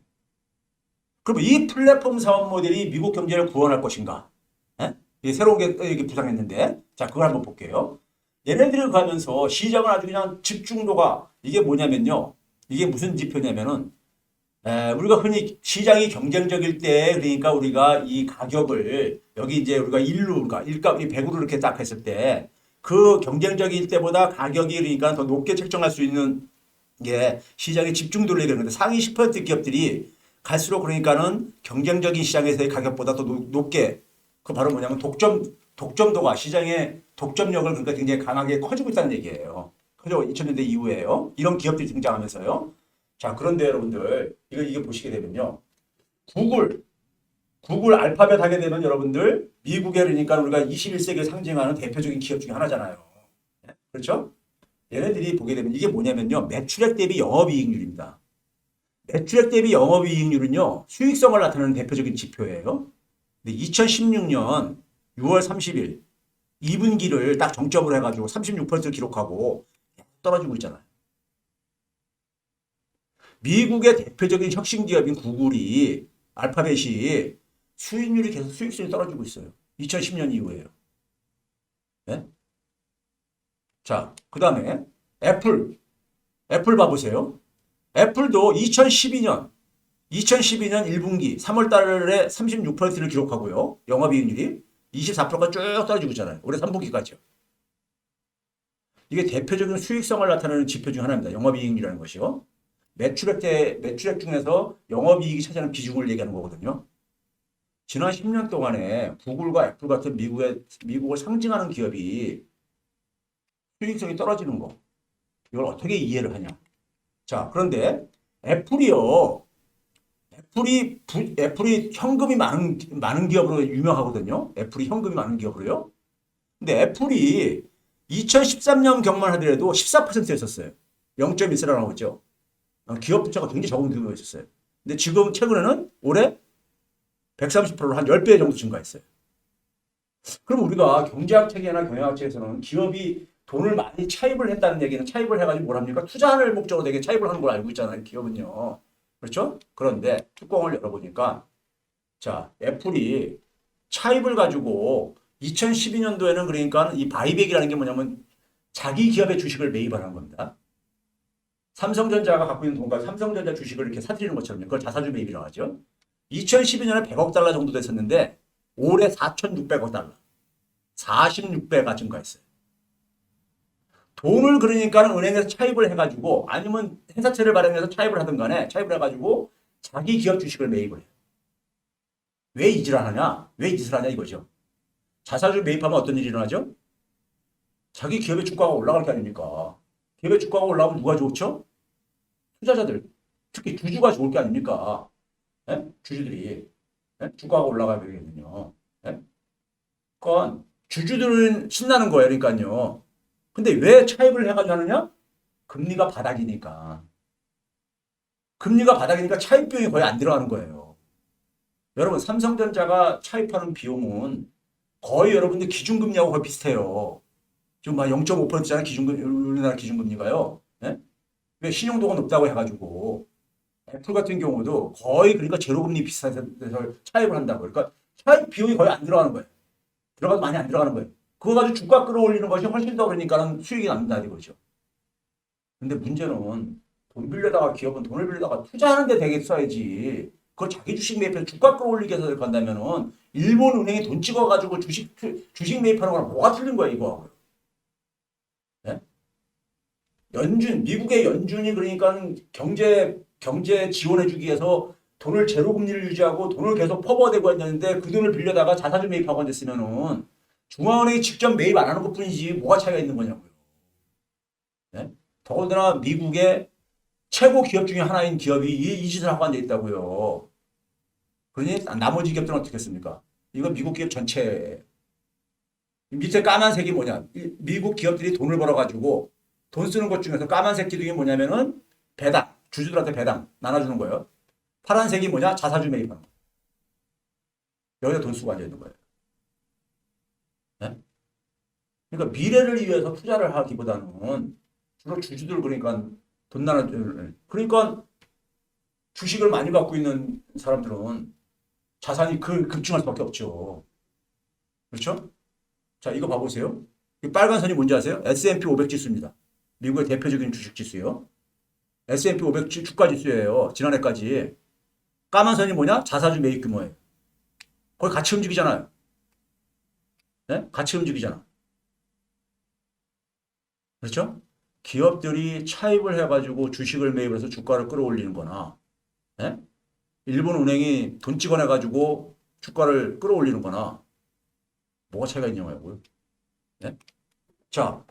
그럼 이 플랫폼 사업 모델이 미국 경제를 구원할 것인가? 네? 새로운 게 이렇게 부상했는데 자 그걸 한번 볼게요. 얘네들을 가면서 시장은 아주 그냥 집중도가 이게 뭐냐면요. 이게 무슨 지표냐면은 우리가 흔히 시장이 경쟁적일 때 그러니까 우리가 이 가격을 여기 이제 우리가 일루가 일값 100으로 이렇게 딱 했을 때 그 경쟁적일 때보다 가격이 그러니까 더 높게 책정할 수 있는 게 시장의 집중도를 얘기하는데 상위 10% 기업들이 갈수록 그러니까는 경쟁적인 시장에서의 가격보다 더 높게 그 바로 뭐냐면 독점도가 시장의 독점력을 그러니까 굉장히 강하게 커지고 있다는 얘기예요. 그죠? 2000년대 이후에요. 이런 기업들이 등장하면서요. 자, 그런데 여러분들 이거 보시게 되면요. 구글 구글 알파벳 하게 되면 여러분들 미국에 그러니까 우리가 21세기를 상징하는 대표적인 기업 중에 하나잖아요. 그렇죠? 얘네들이 보게 되면 이게 뭐냐면요. 매출액 대비 영업이익률입니다. 매출액 대비 영업이익률은요. 수익성을 나타내는 대표적인 지표예요. 근데 2016년 6월 30일 2분기를 딱 정점으로 해가지고 36%를 기록하고 떨어지고 있잖아요. 미국의 대표적인 혁신 기업인 구글이 알파벳이 수익률이 계속 수익성이 떨어지고 있어요. 2010년 이후에요. 네? 자, 그 다음에 애플 봐보세요. 애플도 2012년 1분기 3월 달에 36%를 기록하고요. 영업이익률이 24%가 쭉 떨어지고 있잖아요. 올해 3분기까지요. 이게 대표적인 수익성을 나타내는 지표 중 하나입니다. 영업이익률이라는 것이요. 매출액 중에서 영업이익이 차지하는 비중을 얘기하는 거거든요. 지난 10년 동안에 구글과 애플 같은 미국을 상징하는 기업이 수익성이 떨어지는 거. 이걸 어떻게 이해를 하냐. 자, 그런데 애플이요. 애플이 현금이 많은 기업으로 유명하거든요. 애플이 현금이 많은 기업으로요. 근데 애플이 2013년 경만 하더라도 14%였었어요. 0.14라고 나오죠. 기업 부채가 굉장히 적은 규모였었어요. 근데 지금 최근에는 올해 130%로 한 10배 정도 증가했어요. 그럼 우리가 경제학 책이나 경영학 책에서는 기업이 돈을 많이 차입을 했다는 얘기는 차입을 해가지고 뭘 합니까? 투자를 목적으로 되게 차입을 하는 걸 알고 있잖아요. 기업은요. 그렇죠? 그런데 뚜껑을 열어보니까 자, 애플이 차입을 가지고 2012년도에는 그러니까 이 바이백이라는 게 뭐냐면 자기 기업의 주식을 매입하는 겁니다. 삼성전자가 갖고 있는 돈과 삼성전자 주식을 이렇게 사들이는 것처럼요. 그걸 자사주 매입이라고 하죠. 2012년에 100억 달러 정도 됐었는데 올해 4,600억 달러. 46배가 증가했어요. 돈을 그러니까 은행에서 차입을 해가지고 아니면 회사채를 발행해서 차입을 하든 간에 차입을 해가지고 자기 기업 주식을 매입을 해요. 왜 이 짓을 하냐? 왜 이 짓을 하냐 이거죠. 자사주 매입하면 어떤 일이 일어나죠? 자기 기업의 주가가 올라갈 게 아닙니까? 기업의 주가가 올라오면 누가 좋죠? 투자자들. 특히 주주가 좋을 게 아닙니까? 예? 주주들이. 예? 주가가 올라가야 되거든요. 예? 그러니까 주주들은 신나는 거예요. 그러니까요. 근데 왜 차입을 해가지고 하느냐? 금리가 바닥이니까. 금리가 바닥이니까 차입 비용이 거의 안 들어가는 거예요. 여러분, 삼성전자가 차입하는 비용은 거의 여러분들 기준금리하고 거의 비슷해요. 지금 막 0.5%잖아요. 우리나라 기준금리가요. 네? 왜 신용도가 높다고 해가지고 애플 같은 경우도 거의 그러니까 제로금리 비슷한 데서 차입을 한다고. 그러니까 차입 비용이 거의 안 들어가는 거예요. 들어가도 많이 안 들어가는 거예요. 그거 가지고 주가 끌어올리는 것이 훨씬 더 그러니까는 수익이 난다 이거죠. 근데 문제는 돈 빌려다가 기업은 돈을 빌려다가 투자하는데 되게 써야지. 그걸 자기 주식 매입해서 주가 끌어올리게 해서 간다면은 일본 은행에 돈 찍어가지고 주식 매입하는 거랑 뭐가 틀린 거야 이거하고요. 네? 미국의 연준이 그러니까 경제 지원해주기 위해서 돈을 제로 금리를 유지하고 돈을 계속 퍼부어대고 했는데 그 돈을 빌려다가 자사주 매입하고 앉았으면은 중앙은행이 직접 매입 안 하는 것 뿐이지 뭐가 차이가 있는 거냐고요. 네? 더군다나 미국의 최고 기업 중에 하나인 기업이 이 짓을 하고 앉아 있다고요. 그러니 나머지 기업들은 어떻게 했습니까? 이거 미국 기업 전체 밑에 까만색이 뭐냐? 미국 기업들이 돈을 벌어가지고 돈 쓰는 것 중에서 까만색 기둥이 뭐냐면은 배당, 주주들한테 배당 나눠주는 거예요. 파란색이 뭐냐? 자사주 매입하는 거. 여기다 돈 쓰고 앉아 있는 거예요. 네? 그러니까 미래를 위해서 투자를 하기보다는 주로 주주들 그러니까 돈 나눠 그러니까 주식을 많이 갖고 있는 사람들은 자산이 급증할 수밖에 없죠. 그렇죠? 자, 이거 봐보세요. 이 빨간 선이 뭔지 아세요? S&P 500 지수입니다. 미국의 대표적인 주식 지수요. S&P 500 주가 지수예요. 지난해까지. 까만 선이 뭐냐? 자사주 매입 규모예요. 거기 같이 움직이잖아요. 네? 같이 움직이잖아. 그렇죠? 기업들이 차입을 해가지고 주식을 매입을 해서 주가를 끌어올리는 거나, 네? 일본 은행이 돈 찍어내가지고 주가를 끌어올리는 거나, 뭐가 차이가 있냐고요. 네? 자,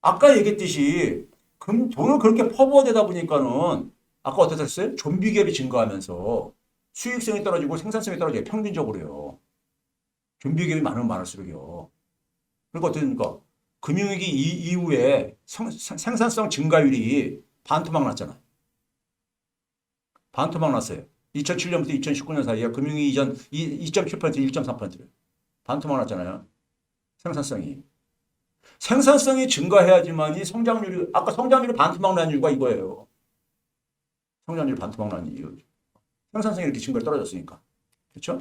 아까 얘기했듯이 돈을 그렇게 퍼부어대다 보니까는 아까 어떻게 됐어요? 좀비 기업이 증가하면서 수익성이 떨어지고 생산성이 떨어져요. 평균적으로요. 좀비 기업이 많으면 많을수록요. 그러니까 어떻게 됩니까? 금융위기 이후에 생산성 증가율이 반토막 났잖아요. 반토막 났어요. 2007년부터 2019년 사이에 금융위기 이전 2.7%, 1.3%를 반토막 났잖아요. 생산성이. 생산성이 증가해야지만이 성장률이 아까 성장률이 반토막 난 이유가 이거예요. 성장률이 반토막 난 이유. 생산성이 이렇게 증가가 떨어졌으니까. 그렇죠?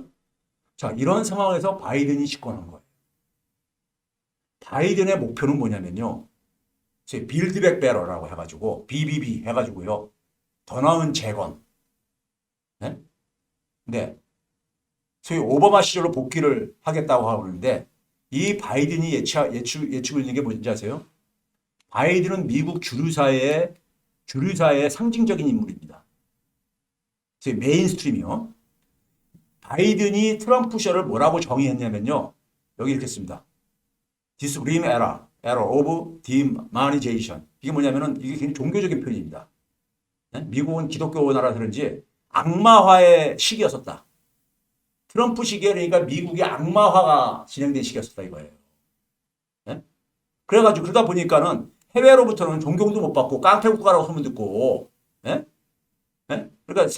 자, 이런 상황에서 바이든이 집권한 거예요. 바이든의 목표는 뭐냐면요. 빌드백 베러라고 해가지고 BBB 해가지고요. 더 나은 재건. 네? 네. 소위 오바마 시절로 복귀를 하겠다고 하는데 이 바이든이 예측을 있는 게 뭔지 아세요? 바이든은 미국 주류사회의 상징적인 인물입니다. 메인스트림이요. 바이든이 트럼프 시절을 뭐라고 정의했냐면요. 여기 이렇게 씁니다. Disgrim era of demonization. 이게 뭐냐면은 이게 굉장히 종교적인 표현입니다. 네? 미국은 기독교 나라서 그런지 악마화의 시기였었다. 트럼프 시기에 그러니까 미국의 악마화가 진행된 시기였었다 이거예요. 네? 그래가지고 그러다 보니까는 해외로부터는 존경도 못 받고 깡패 국가라고 소문 듣고, 네? 네? 그러니까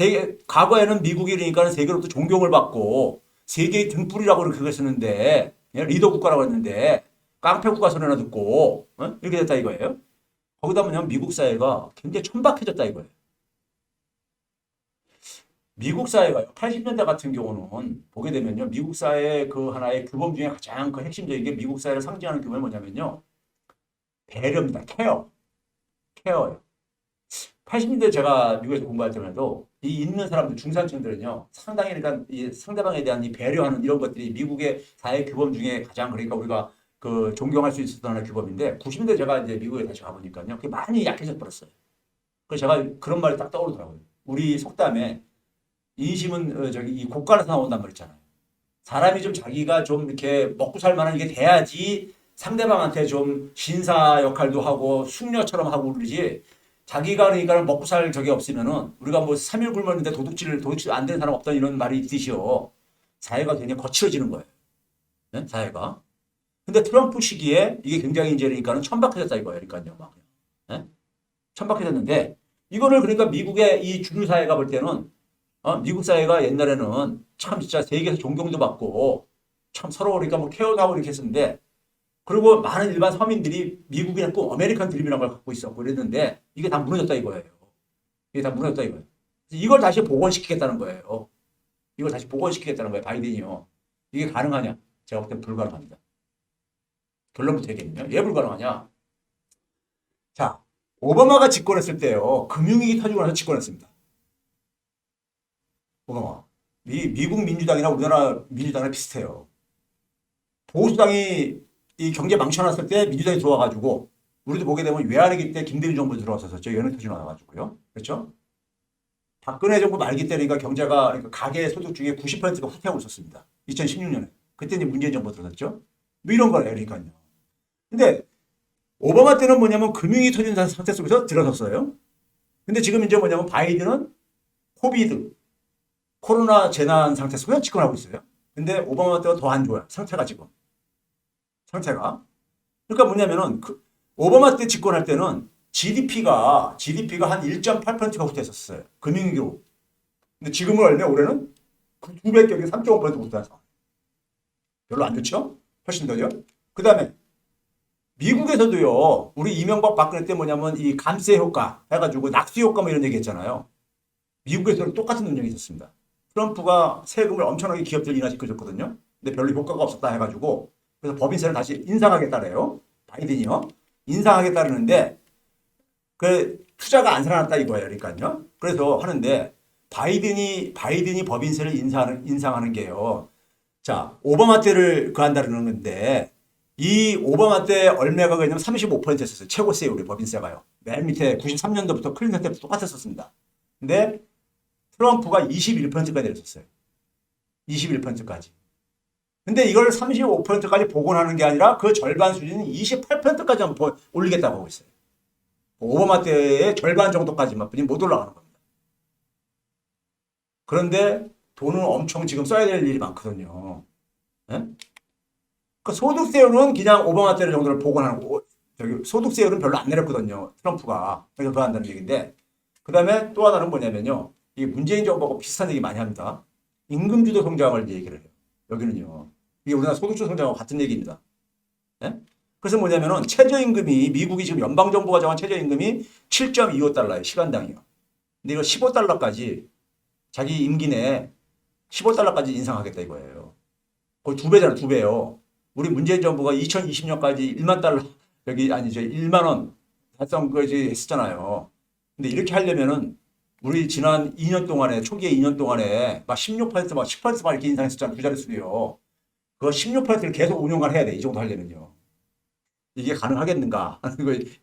과거에는 미국이 그러니까 세계로부터 존경을 받고 세계의 등불이라고 그렇게 했었는데 리더 국가라고 했는데 깡패 국가 소리나 듣고 이렇게 됐다 이거예요. 거기다 보면 미국 사회가 굉장히 천박해졌다 이거예요. 미국 사회가요. 80년대 같은 경우는 보게 되면요. 미국 사회의 그 하나의 규범 중에 가장 그 핵심적인 게 미국 사회를 상징하는 규범이 뭐냐면요. 배려입니다. 케어예요. 80년대 제가 미국에서 공부할 때만해도 이 있는 사람들 중산층들은요. 상당히 그러니까 이 상대방에 대한 이 배려하는 이런 것들이 미국의 사회 규범 중에 가장 그러니까 우리가 그 존경할 수 있었던 하나의 규범인데 90년대 제가 이제 미국에 다시 가보니까요. 그게 많이 약해져 버렸어요. 그래서 제가 그런 말이 딱 떠오르더라고요. 우리 속담에 인심은 저기 이 곳간에서 나온단 말 있잖아요. 사람이 좀 자기가 좀 이렇게 먹고 살 만한 게 돼야지 상대방한테 좀 신사 역할도 하고 숙녀처럼 하고 그러지. 자기가 그러니까 먹고 살 적이 없으면은 우리가 뭐 3일 굶었는데 도둑질 안 되는 사람 없다 이런 말이 있듯이요. 사회가 굉장히 거칠어지는 거예요. 네? 사회가. 근데 트럼프 시기에 이게 굉장히 이제 그러니까는 천박해졌다 이거예요. 그러니까요. 막. 네? 천박해졌는데 이거를 그러니까 미국의 이 주류 사회가 볼 때는 미국 사회가 옛날에는 참 진짜 세계에서 존경도 받고 참 서로 그러니까 뭐 케어도 하고 이렇게 했었는데 그리고 많은 일반 서민들이 미국이나 꼭 아메리칸 드림이라는 걸 갖고 있었고 그랬는데 이게 다 무너졌다 이거예요. 이게 다 무너졌다 이거예요. 이걸 다시 복원시키겠다는 거예요. 이걸 다시 복원시키겠다는 거예요. 바이든이요. 이게 가능하냐? 제가 볼 땐 불가능합니다. 결론부터 얘기했네요. 왜 불가능하냐? 자, 오바마가 집권했을 때요. 금융위기 터지고 나서 집권했습니다. 오바마. 미국 민주당이나 우리나라 민주당이랑 비슷해요. 보수당이 이 경제 망쳐놨을 때 민주당이 들어와가지고 우리도 보게 되면 외환위기 때 김대중 정부 들어왔었죠. 연애 터지 나와가지고요. 그렇죠? 박근혜 정부 말기 때니까 경제가 그러니까 가계 소득 중에 90%가 후퇴하고 있었습니다. 2016년에. 그때 이제 문재인 정부 들어섰죠. 뭐 이런 거예요. 그러니까요. 근데 오바마 때는 뭐냐면 금융이 터진 상태 속에서 들어섰어요. 근데 지금 이제 뭐냐면 바이든은 코로나 재난 상태 속에서 집권하고 있어요. 근데 오바마 때가 더 안 좋아요. 상태가 지금. 상태가. 그러니까 뭐냐면은 오바마 때 집권할 때는 GDP가 한 1.8%가 후퇴했었어요. 금융위기로. 근데 지금은 얼마 올해는 200격에 3.5% 후퇴해서. 별로 안 좋죠? 훨씬 더요. 그 다음에 미국에서도요. 우리 이명박 박근혜 때 뭐냐면 이 감세 효과 해가지고 낙수 효과 뭐 이런 얘기 했잖아요. 미국에서는 똑같은 논쟁이 있었습니다. 트럼프가 세금을 엄청나게 기업들 인하시켜줬거든요. 근데 별로 효과가 없었다 해가지고 그래서 법인세를 다시 인상하겠다래요. 바이든이요. 인상하겠다는데 그 투자가 안 살아났다 이거예요. 그러니까요. 그래서 하는데 바이든이 법인세를 인상하는 게요. 자, 오바마 때를 그한다는 건데 이 오바마 때 얼마가 그냐면 35%였어요. 최고세율이 법인세가요. 맨 밑에 93년도부터 클린턴 때부터 똑같았었습니다. 근데 트럼프가 21%까지 내렸었어요. 21%까지. 근데 이걸 35%까지 복원하는 게 아니라 그 절반 수준인 28%까지 한번 올리겠다고 하고 있어요. 오바마 때의 절반 정도까지만 뿐이 못 올라가는 겁니다. 그런데 돈은 엄청 지금 써야 될 일이 많거든요. 네? 그 소득세율은 그냥 오바마 때 정도를 복원하고 저기 소득세율은 별로 안 내렸거든요. 트럼프가. 그래서 더 한다는 얘기인데 그 다음에 또 하나는 뭐냐면요. 이게 문재인 정부하고 비슷한 얘기 많이 합니다. 임금주도 성장을 얘기를 해요. 여기는요. 이게 우리나라 소득주 성장하고 같은 얘기입니다. 네? 그래서 뭐냐면은 최저임금이 미국이 지금 연방정부가 정한 최저임금이 7.25달러예요. 시간당이요. 근데 이거 15달러까지 자기 임기 내에 15달러까지 인상하겠다 이거예요. 거의 두 배잖아, 두 배요. 우리 문재인 정부가 2020년까지 1만 달러, 여기 아니죠. 1만 원 달성까지 했었잖아요. 근데 이렇게 하려면은 우리 지난 2년 동안에, 초기에 2년 동안에 막 16%, 막 10%막 이렇게 인상했었잖아요. 두 자릿수요. 그거 16%를 계속 5년간 해야 돼. 이 정도 하려면요. 이게 가능하겠는가?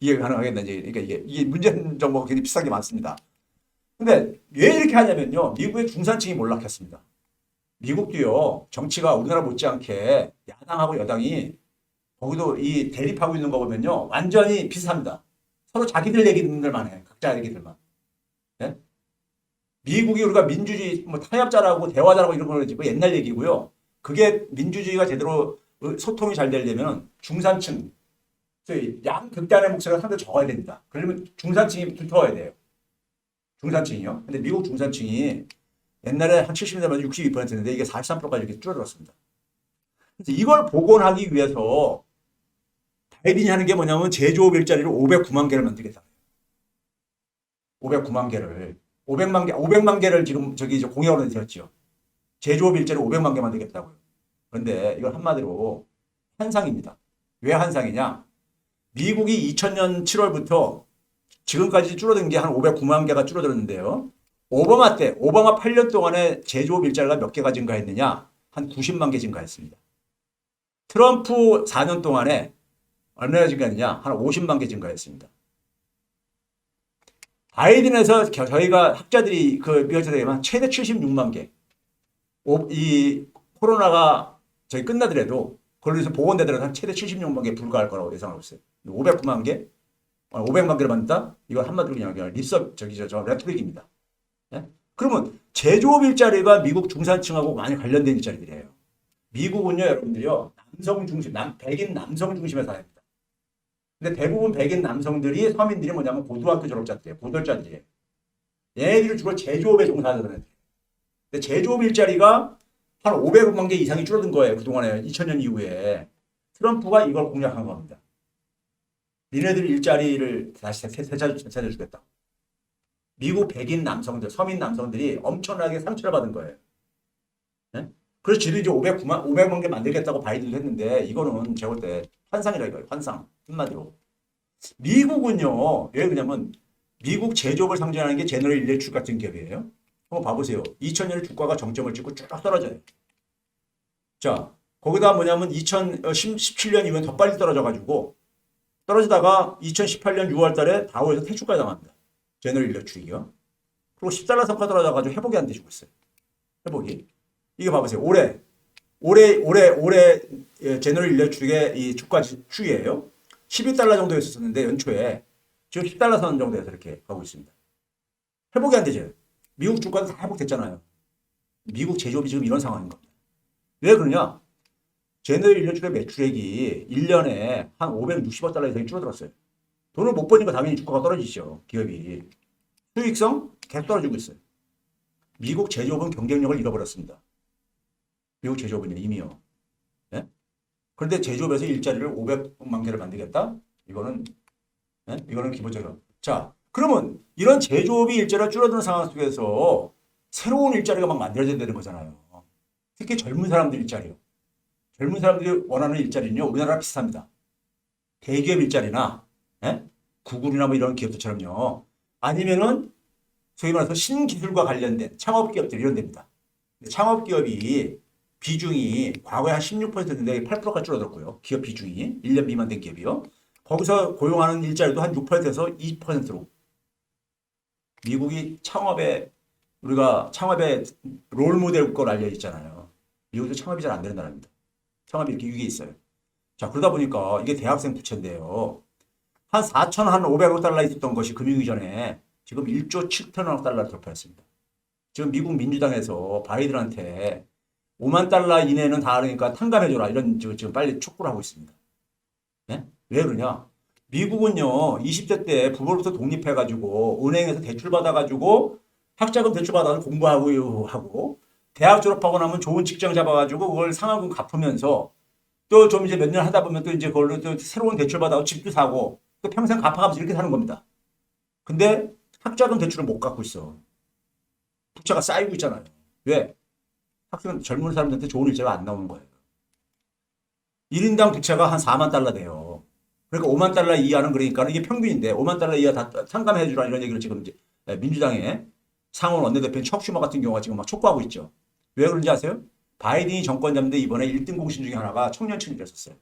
이게 가능하겠는지. 그러니까 이게 문재인 정부가 굉장히 비싼 게 많습니다. 근데 왜 이렇게 하냐면요. 미국의 중산층이 몰락했습니다. 미국도요, 정치가 우리나라 못지않게 야당하고 여당이 거기도 이 대립하고 있는 거 보면요. 완전히 비슷합니다. 서로 자기들 얘기들만 해. 각자 얘기들만. 네? 미국이 우리가 민주주의, 뭐 타협자라고 대화자라고 이런 걸 지고 옛날 얘기고요. 그게 민주주의가 제대로 소통이 잘 되려면 중산층, 양극단의 목소리가 상당히 적어야 됩니다. 그러면 중산층이 두터워야 돼요. 중산층이요. 근데 미국 중산층이 옛날에 한 70년대만 62%였는데 이게 43%까지 이렇게 줄어들었습니다. 그래서 이걸 복원하기 위해서 바이든이 하는 게 뭐냐면 제조업 일자리를 509만 개를 만들겠다. 509만 개를. 500만 개를 지금 저기 이제 공약으로 내었죠. 제조업 일자리 500만 개 만들겠다고요. 그런데 이건 한마디로 환상입니다. 왜 환상이냐? 미국이 2000년 7월부터 지금까지 줄어든 게 한 509만 개가 줄어들었는데요. 오바마 8년 동안에 제조업 일자리가 몇 개가 증가했느냐? 한 90만 개 증가했습니다. 트럼프 4년 동안에 얼마나 증가했느냐? 한 50만 개 증가했습니다. 바이든에서 저희가 학자들이 미국에서 최대 76만 개. 이 코로나가 저희 끝나더라도 걸려서 복원되더라도 한 최대 76만 개 불과할 거라고 예상하고 있어요. 509만 개? 500만 개를 만든다? 이건 한마디로 그냥 레토릭입니다. 예? 그러면 제조업 일자리가 미국 중산층하고 많이 관련된 일자리들이에요. 미국은요, 여러분들이요, 남성 중심, 백인 남성 중심의 사회입니다. 근데 대부분 백인 남성들이, 서민들이 뭐냐면 고등학교 졸업자들이에요. 고졸자들이에요. 얘네들이 주로 제조업에 종사하는 애들. 근데 제조업 일자리가 한 500만 개 이상이 줄어든 거예요. 그동안에 2000년 이후에. 트럼프가 이걸 공략한 겁니다. 니네들 일자리를 다시 되찾아주겠다. 미국 백인 남성들, 서민 남성들이 엄청나게 상처를 받은 거예요. 네? 그래서 지도 이제 500만 개 만들겠다고 바이든도 했는데 이거는 제가 볼 때 환상이라 이거예요. 환상. 한마디로. 미국은요. 왜 그러냐면 미국 제조업을 상징하는 게 제너럴 일렉트릭 같은 기업이에요. 한번 봐보세요. 2000년에 주가가 정점을 찍고 쭉 떨어져요. 자, 거기다 뭐냐면 2017년 이후에 더 빨리 떨어져가지고 떨어지다가 2018년 6월 달에 다우에서 퇴출까지 당합니다. 제너럴 일렉트릭이요. 그리고 10달러 선가 떨어져가지고 회복이 안 되고 있어요. 회복이. 이게 봐보세요. 올해 제너럴 일렉트릭의 이 주가 추이예요. 12달러 정도였었는데 연초에 지금 10달러 선 정도에서 이렇게 가고 있습니다. 회복이 안 되죠. 미국 주가도 다 회복됐잖아요. 미국 제조업이 지금 이런 상황인 겁니다. 왜 그러냐? 제너럴 일렉트릭의 매출액이 1년에 한 560억 달러 이상이 줄어들었어요. 돈을 못 버니까 당연히 주가가 떨어지죠. 기업이. 수익성 계속 떨어지고 있어요. 미국 제조업은 경쟁력을 잃어버렸습니다. 미국 제조업은 이미요. 네? 그런데 제조업에서 일자리를 500만 개를 만들겠다? 이거는 기본적으로. 자, 그러면 이런 제조업이 일자리가 줄어드는 상황 속에서 새로운 일자리가 막 만들어져야 되는 거잖아요. 특히 젊은 사람들 일자리요. 젊은 사람들이 원하는 일자리는요, 우리나라랑 비슷합니다. 대기업 일자리나, 예? 구글이나 뭐 이런 기업들처럼요, 아니면은 소위 말해서 신기술과 관련된 창업기업들 이런 데입니다. 창업기업이 비중이 과거에 한 16%인데 8%까지 줄어들었고요. 기업 비중이 1년 미만 된 기업이요. 거기서 고용하는 일자리도 한 6%에서 20%로 미국이 우리가 창업의 롤 모델 국가로 알려 있잖아요. 미국도 창업이 잘 안 되는 나라입니다. 창업이 이렇게 위기에 있어요. 자, 그러다 보니까 이게 대학생 부채인데요. 한 4,500억 달러 있었던 것이 금융위 전에 지금 1조 7천억 달러를 돌파했습니다. 지금 미국 민주당에서 바이든한테 5만 달러 이내는 다 그러니까 탕감해줘라 이런 지금 빨리 촉구를 하고 있습니다. 네? 왜 그러냐? 미국은요 20대 때 부모로부터 독립해가지고 은행에서 대출 받아가지고 학자금 대출 받아서 공부하고 대학 졸업하고 나면 좋은 직장 잡아가지고 그걸 상환금 갚으면서 또 좀 이제 몇 년 하다 보면 또 이제 그걸로 또 새로운 대출 받아서 집도 사고 또 평생 갚아가면서 이렇게 사는 겁니다. 근데 학자금 대출을 못 갚고 있어. 부채가 쌓이고 있잖아요. 왜? 젊은 사람들한테 좋은 일자리가 안 나오는 거예요. 1인당 부채가 한 4만 달러 돼요. 그러니까 5만 달러 이하는 그러니까 이게 평균인데 5만 달러 이하 다 탕감해 주라 이런 얘기를 지금 이제 민주당의 상원 원내대표인 척 슈머 같은 경우가 지금 막 촉구하고 있죠. 왜 그런지 아세요? 바이든이 정권 잡는데 이번에 1등 공신 중에 하나가 청년층이었었어요.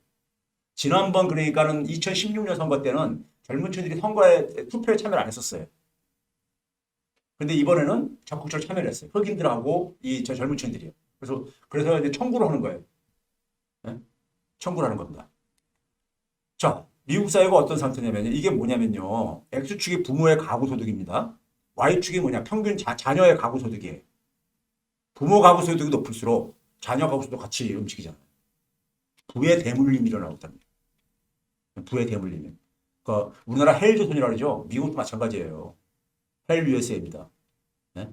지난번 그러니까는 2016년 선거 때는 젊은 층들이 선거에 투표에 참여를 안 했었어요. 근데 이번에는 적극적으로 참여를 했어요. 흑인들하고 저 젊은 층들이요. 그래서 이제 청구를 하는 거예요. 네? 청구를 하는 겁니다. 자, 미국 사회가 어떤 상태냐면 이게 뭐냐면요. X축이 부모의 가구 소득입니다. Y축이 뭐냐? 평균 자녀의 가구 소득이에요. 부모 가구 소득이 높을수록 자녀 가구 소득도 같이 움직이잖아요. 부의 대물림이 일어나고 있답니다. 부의 대물림이. 그러니까 우리나라 헬조선이라고 그러죠. 미국도 마찬가지예요. 헬 USA입니다. 네?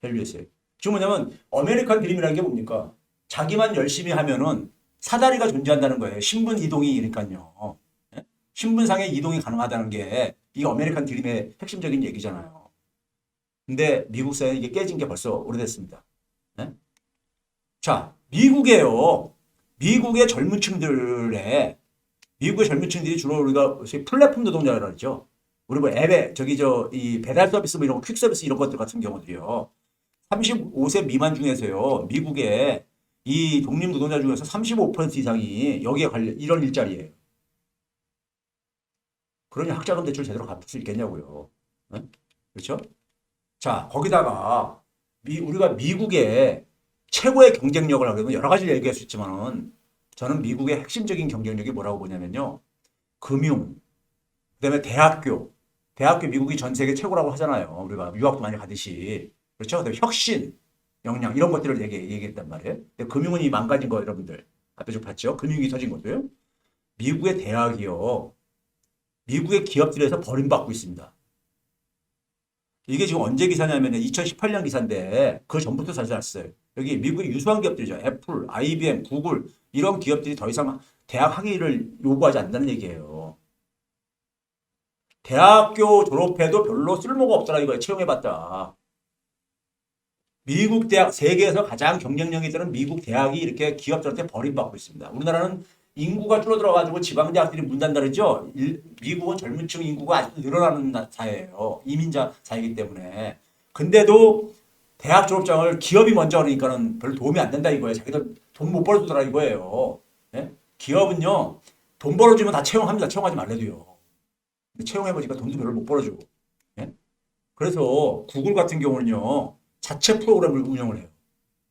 헬 USA. 지금 뭐냐면 아메리칸 드림이라는 게 뭡니까? 자기만 열심히 하면은 사다리가 존재한다는 거예요. 신분 이동이 그러니까요. 네? 신분상의 이동이 가능하다는 게 이게 아메리칸 드림의 핵심적인 얘기잖아요. 근데 미국 사회는 이게 깨진 게 벌써 오래됐습니다. 네? 자, 미국의 젊은 층들의 미국의 젊은 층들이 주로 우리가 플랫폼 노동자라고 그러죠. 우리 뭐 앱에 이 배달 서비스 뭐 이런 거, 퀵 서비스 이런 것들 같은 경우들이요. 35세 미만 중에서요. 미국의 이 독립 노동자 중에서 35% 이상이 여기에 관련 이런 일자리예요. 그러니 학자금 대출 제대로 갚을 수 있겠냐고요. 네? 그렇죠? 자, 거기다가 우리가 미국의 최고의 경쟁력을 하려면 여러 가지를 얘기할 수 있지만은 저는 미국의 핵심적인 경쟁력이 뭐라고 보냐면요. 금융, 그다음에 대학교 미국이 전 세계 최고라고 하잖아요. 우리가 유학도 많이 가듯이. 그렇죠? 그다음에 혁신, 역량 이런 것들을 얘기했단 말이에요. 근데 금융은 이 망가진 거 여러분들 앞에 좀 봤죠? 금융이 터진 거도요. 미국의 대학이요. 미국의 기업들에서 버림받고 있습니다. 이게 지금 언제 기사냐면 2018년 기사인데 그 전부터 사실 났어요. 여기 미국의 유수한 기업들이죠. 애플, IBM, 구글 이런 기업들이 더 이상 대학 학위를 요구하지 않는다는 얘기예요. 대학교 졸업해도 별로 쓸모가 없더라 이거예요. 채용해봤다. 미국 대학, 세계에서 가장 경쟁력이 있는 미국 대학이 이렇게 기업들한테 버림받고 있습니다. 우리나라는 인구가 줄어들어가지고 지방대학들이 문 닫는다 그러죠. 미국은 젊은층 인구가 아직도 늘어나는 사회예요. 이민자 사회이기 때문에. 근데도 대학 졸업장을 기업이 먼저 하니까는 별로 도움이 안 된다 이거예요. 자기들 돈 못 벌어주더라 이거예요. 네? 기업은요, 돈 벌어주면 다 채용합니다. 채용하지 말래도요. 채용해보니까 돈도 별로 못 벌어주고. 네? 그래서 구글 같은 경우는요, 자체 프로그램을 운영을 해요.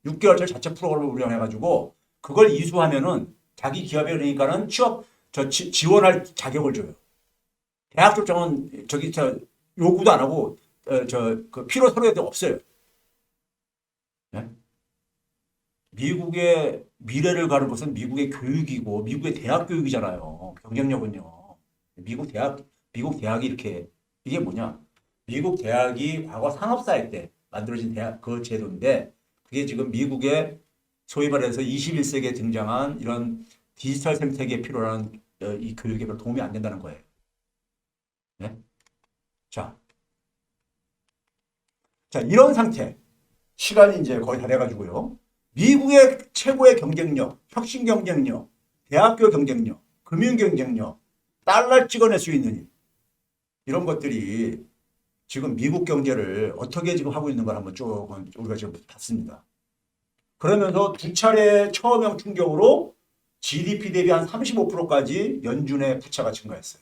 6개월짜리 자체 프로그램을 운영해가지고 그걸 이수하면은 자기 기업에 그러니까는 지원할 자격을 줘요. 대학 졸업장은 요구도 안 하고 그 필요 서류에도 없어요. 네? 미국의 미래를 가는 것은 미국의 교육이고 미국의 대학 교육이잖아요. 경쟁력은요. 미국 대학이 이렇게 이게 뭐냐? 미국 대학이 과거 산업사회 때 만들어진 대학 그 제도인데 그게 지금 미국의 소위 말해서 21세기에 등장한 이런 디지털 생태계에 필요한 이 교육에 별로 도움이 안 된다는 거예요. 네? 자, 이런 상태. 시간이 이제 거의 다 돼가지고요. 미국의 최고의 경쟁력, 혁신 경쟁력, 대학교 경쟁력, 금융 경쟁력, 달러 찍어낼 수 있는 이런 것들이 지금 미국 경제를 어떻게 지금 하고 있는 걸 한번 쭉 우리가 지금 봤습니다. 그러면서 두 차례 처음형 충격으로 GDP 대비 한 35%까지 연준의 부채가 증가했어요.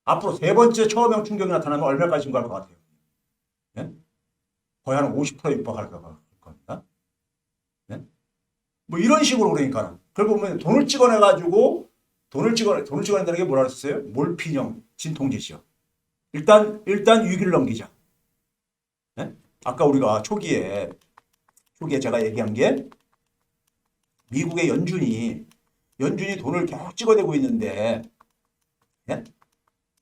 앞으로 세 번째 처음형 충격이 나타나면 얼마까지 증가할 것 같아요? 네? 거의 한 50% 육박할 겁니다. 네? 뭐 이런 식으로 그러니까 결국 보면 돈을 찍어내가지고 돈을 찍어낸다는 게 뭐라 그랬어요? 몰핀형 진통제죠. 일단 위기를 넘기자. 네? 아까 우리가 초기에 제가 얘기한 게 미국의 연준이 돈을 계속 찍어대고 있는데, 네?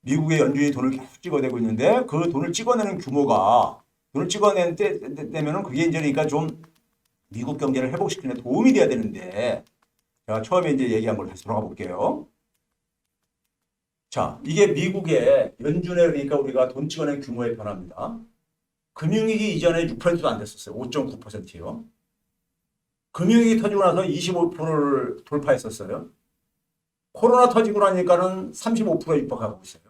미국의 연준이 돈을 계속 찍어대고 있는데 그 돈을 찍어내는 규모가 돈을 찍어내면은 그게 이제 그러니까 좀 미국 경제를 회복시키는 데 도움이 돼야 되는데 제가 처음에 이제 얘기한 걸 다시 돌아가 볼게요. 자, 이게 미국의 연준의 그러니까 우리가 돈 찍어낸 규모의 변화입니다. 금융위기 이전에 6%도 안 됐었어요. 5.9%요. 금융위기 터지고 나서 25%를 돌파했었어요. 코로나 터지고 나니까는 35%에 육박하고 있어요.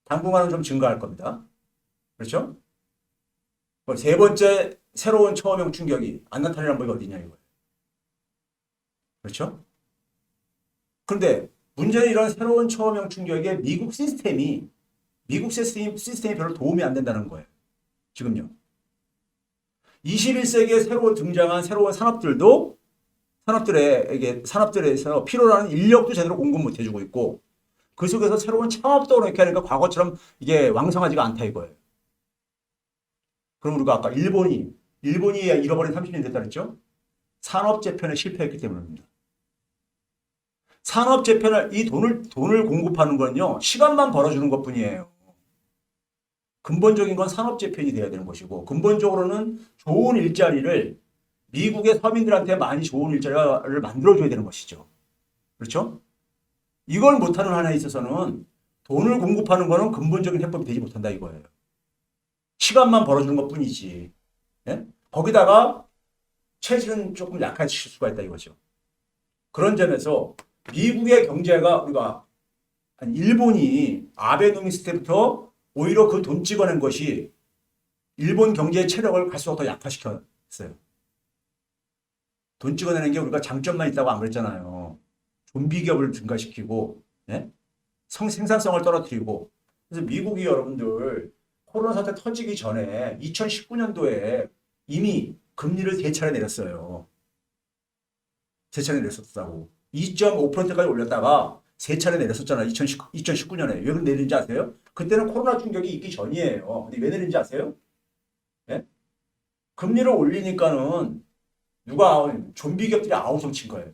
당분간은 좀 증가할 겁니다. 그렇죠? 세 번째 새로운 처음형 충격이 안 나타나는 법이 어디냐 이거예요. 그렇죠? 그런데 문제는 이런 새로운 처음형 충격에 미국 시스템이 별로 도움이 안 된다는 거예요. 지금요. 21세기에 새로 등장한 새로운 산업들에서 필요로 하는 인력도 제대로 공급 못 해주고 있고 그 속에서 새로운 창업도 그렇게 하니까 과거처럼 이게 왕성하지가 않다 이거예요. 그럼 우리가 아까 일본이 잃어버린 30년 됐다 그랬죠? 산업 재편에 실패했기 때문입니다. 산업 재편을 이 돈을 공급하는 건요. 시간만 벌어주는 것뿐이에요. 근본적인 건 산업 재편이 돼야 되는 것이고 근본적으로는 좋은 일자리를 미국의 서민들한테 많이 좋은 일자리를 만들어줘야 되는 것이죠. 그렇죠? 이걸 못하는 한에 있어서는 돈을 공급하는 거는 근본적인 해법이 되지 못한다 이거예요. 시간만 벌어주는 것뿐이지. 예? 거기다가 체질은 조금 약해질 수가 있다 이거죠. 그런 점에서 미국의 경제가 우리가 일본이 아베노미스 때부터 오히려 그 돈 찍어낸 것이 일본 경제의 체력을 갈수록 더 약화시켰어요. 돈 찍어내는 게 우리가 장점만 있다고 안 그랬잖아요. 좀비 기업을 증가시키고 예? 생산성을 떨어뜨리고 그래서 미국이 여러분들 코로나 사태 터지기 전에 2019년도에 이미 금리를 3차례 내렸어요. 3차례 내렸었다고. 2.5%까지 올렸다가 3차례 내렸었잖아요. 2019년에. 왜 내린지 아세요? 그때는 코로나 충격이 있기 전이에요. 근데 왜 내린지 아세요? 예? 금리를 올리니까는 좀비 기업들이 아우성 친 거예요.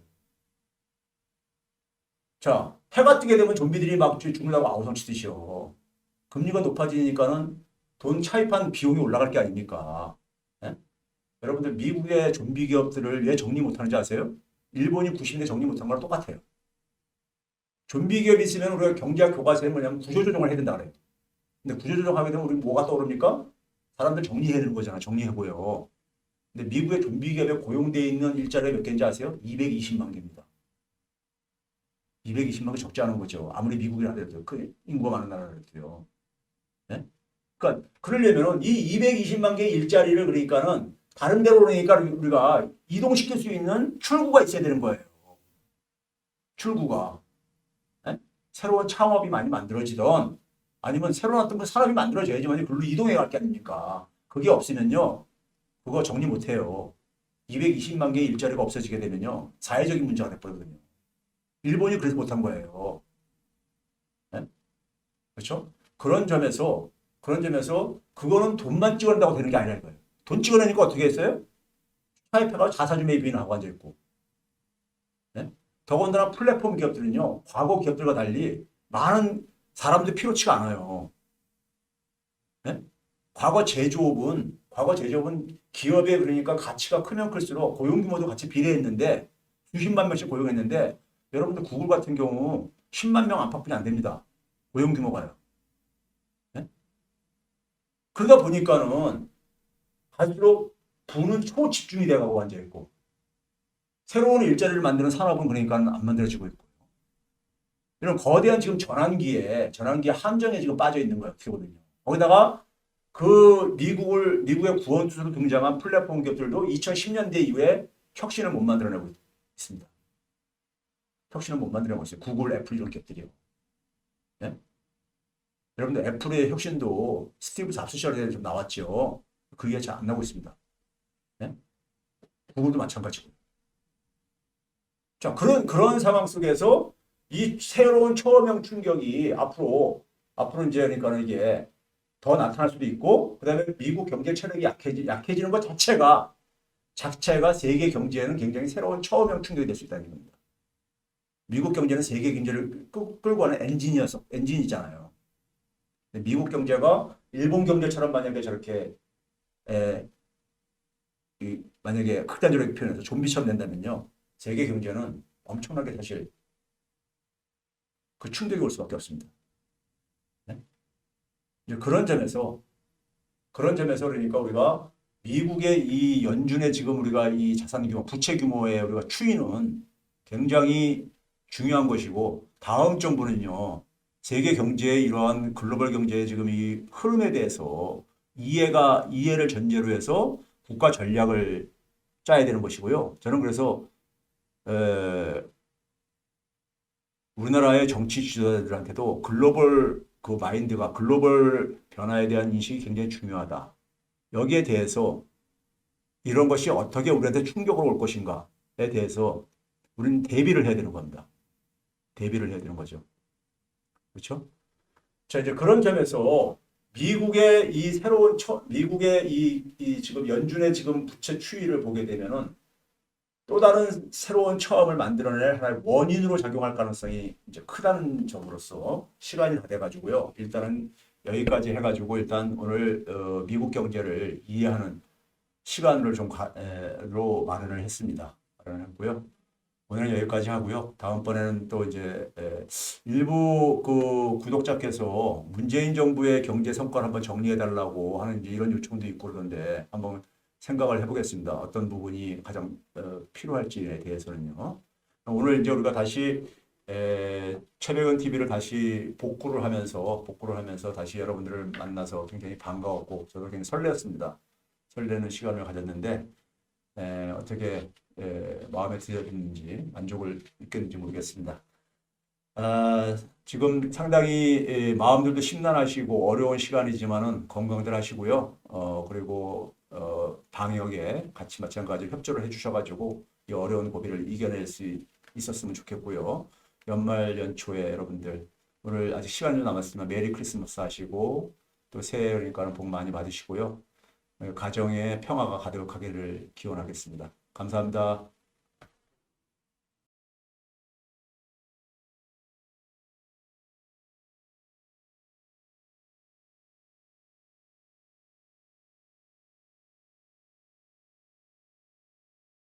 자, 해가 뜨게 되면 좀비들이 막 죽는다고 아우성 치듯이요. 금리가 높아지니까는 돈 차입한 비용이 올라갈 게 아닙니까? 예? 여러분들 미국의 좀비 기업들을 왜 정리 못하는지 아세요? 일본이 90년대 정리 못한 거랑 똑같아요. 좀비 기업이 있으면 우리가 경제학 교과서에 뭐냐면 구조조정을 해야 된다 그래요. 근데 구조조정하게 되면 우리 뭐가 떠오릅니까? 사람들 정리해야 되는 거잖아. 정리해고요. 근데 미국의 좀비 기업에 고용되어 있는 일자리가 몇 개인지 아세요? 220만 개입니다. 220만 개 적지 않은 거죠. 아무리 미국이라 해도 그 인구가 많은 나라라도요. 네? 그러니까 그러려면은 이 220만 개의 일자리를 그러니까는 다른 데로 그러니까 우리가 이동시킬 수 있는 출구가 있어야 되는 거예요. 출구가. 네? 새로운 창업이 많이 만들어지던 아니면 새로운 어떤 산업이 만들어져야지만 그걸로 이동해 갈 게 아닙니까? 그게 없으면요. 그거 정리 못해요. 220만 개의 일자리가 없어지게 되면요. 사회적인 문제가 돼버리거든요. 일본이 그래서 못한 거예요. 네? 그렇죠? 그런 점에서 그거는 돈만 찍어낸다고 되는 게 아니라 이거예요. 돈 찍어내니까 어떻게 했어요? 타이페가 자사주 매입이나 하고 앉아있고. 네? 더군다나 플랫폼 기업들은요. 과거 기업들과 달리 많은 사람들이 필요치가 않아요. 네? 과거 제조업은 기업의 그러니까 가치가 크면 클수록 고용 규모도 같이 비례했는데 수십만 명씩 고용했는데 여러분들 구글 같은 경우 10만 명 안팎뿐이 안 됩니다. 고용 규모가요. 네? 그러다 보니까는 갈수록 부는 초집중이 돼가고 앉아있고 새로운 일자리를 만드는 산업은 그러니까 안 만들어지고 있고 이런 거대한 지금 전환기에 함정에 지금 빠져 있는 거예요. 어떻게 보면요. 거기다가 그 미국의 구원투수로 등장한 플랫폼 기업들도 2010년대 이후에 혁신을 못 만들어내고 있습니다. 혁신을 못 만들어내고 있어요. 구글, 애플 이런 기업들이요. 예? 여러분들 애플의 혁신도 스티브 잡스 시절에 좀 나왔죠. 그게 잘 안 나오고 있습니다. 예? 구글도 마찬가지고. 자, 그런 상황 속에서 이 새로운 초험형 충격이 앞으로 이제 그러니까 이게 더 나타날 수도 있고, 그다음에 미국 경제 체력이 약해지는 것 자체가 세계 경제에는 굉장히 새로운 초험형 충격이 될 수 있다는 겁니다. 미국 경제는 세계 경제를 끌고 가는 엔진이잖아요. 미국 경제가 일본 경제처럼 만약에 저렇게 에, 만약에 극단적으로 표현해서 좀비처럼 된다면요, 세계 경제는 엄청나게 사실 그 충격이 올 수밖에 없습니다. 네? 이제 그런 점에서 그러니까 우리가 미국의 이 연준의 지금 우리가 이 자산 규모, 부채 규모의 우리가 추이는 굉장히 중요한 것이고, 다음 정부는요, 세계 경제의 이러한 글로벌 경제의 지금 이 흐름에 대해서 이해를 전제로 해서 국가 전략을 짜야 되는 것이고요. 저는 그래서 에, 우리나라의 정치 지도자들한테도 글로벌 그 마인드가 글로벌 변화에 대한 인식이 굉장히 중요하다. 여기에 대해서 이런 것이 어떻게 우리한테 충격으로 올 것인가에 대해서 우리는 대비를 해야 되는 겁니다. 대비를 해야 되는 거죠. 그렇죠? 자, 이제 그런 점에서 미국의 이 지금 연준의 지금 부채 추이를 보게 되면은 또 다른 새로운 처음을 만들어낼 하나의 원인으로 작용할 가능성이 이제 크다는 점으로서 시간이 다 돼가지고요. 일단은 여기까지 해가지고 일단 오늘 미국 경제를 이해하는 시간을 로 마련을 했습니다. 마련했고요. 오늘은 여기까지 하고요. 다음번에는 또 이제 일부 그 구독자께서 문재인 정부의 경제 성과를 한번 정리해 달라고 하는 이제 이런 요청도 있고 그러던데 한번 생각을 해보겠습니다. 어떤 부분이 가장 필요할지에 대해서는요. 오늘 이제 우리가 다시 최백은 TV를 다시 복구를 하면서 다시 여러분들을 만나서 굉장히 반가웠고 저도 굉장히 설레었습니다. 설레는 시간을 가졌는데 어떻게 마음에 드셨는지 만족을 느꼈는지 모르겠습니다. 지금 상당히 마음들도 심란하시고 어려운 시간이지만은 건강들 하시고요. 그리고 방역에 같이 마찬가지로 협조를 해주셔가지고 이 어려운 고비를 이겨낼 수 있었으면 좋겠고요. 연말 연초에 여러분들 오늘 아직 시간이 좀 남았지만 메리 크리스마스 하시고 또 새해니까는 복 많이 받으시고요. 가정에 평화가 가득하기를 기원하겠습니다. 감사합니다.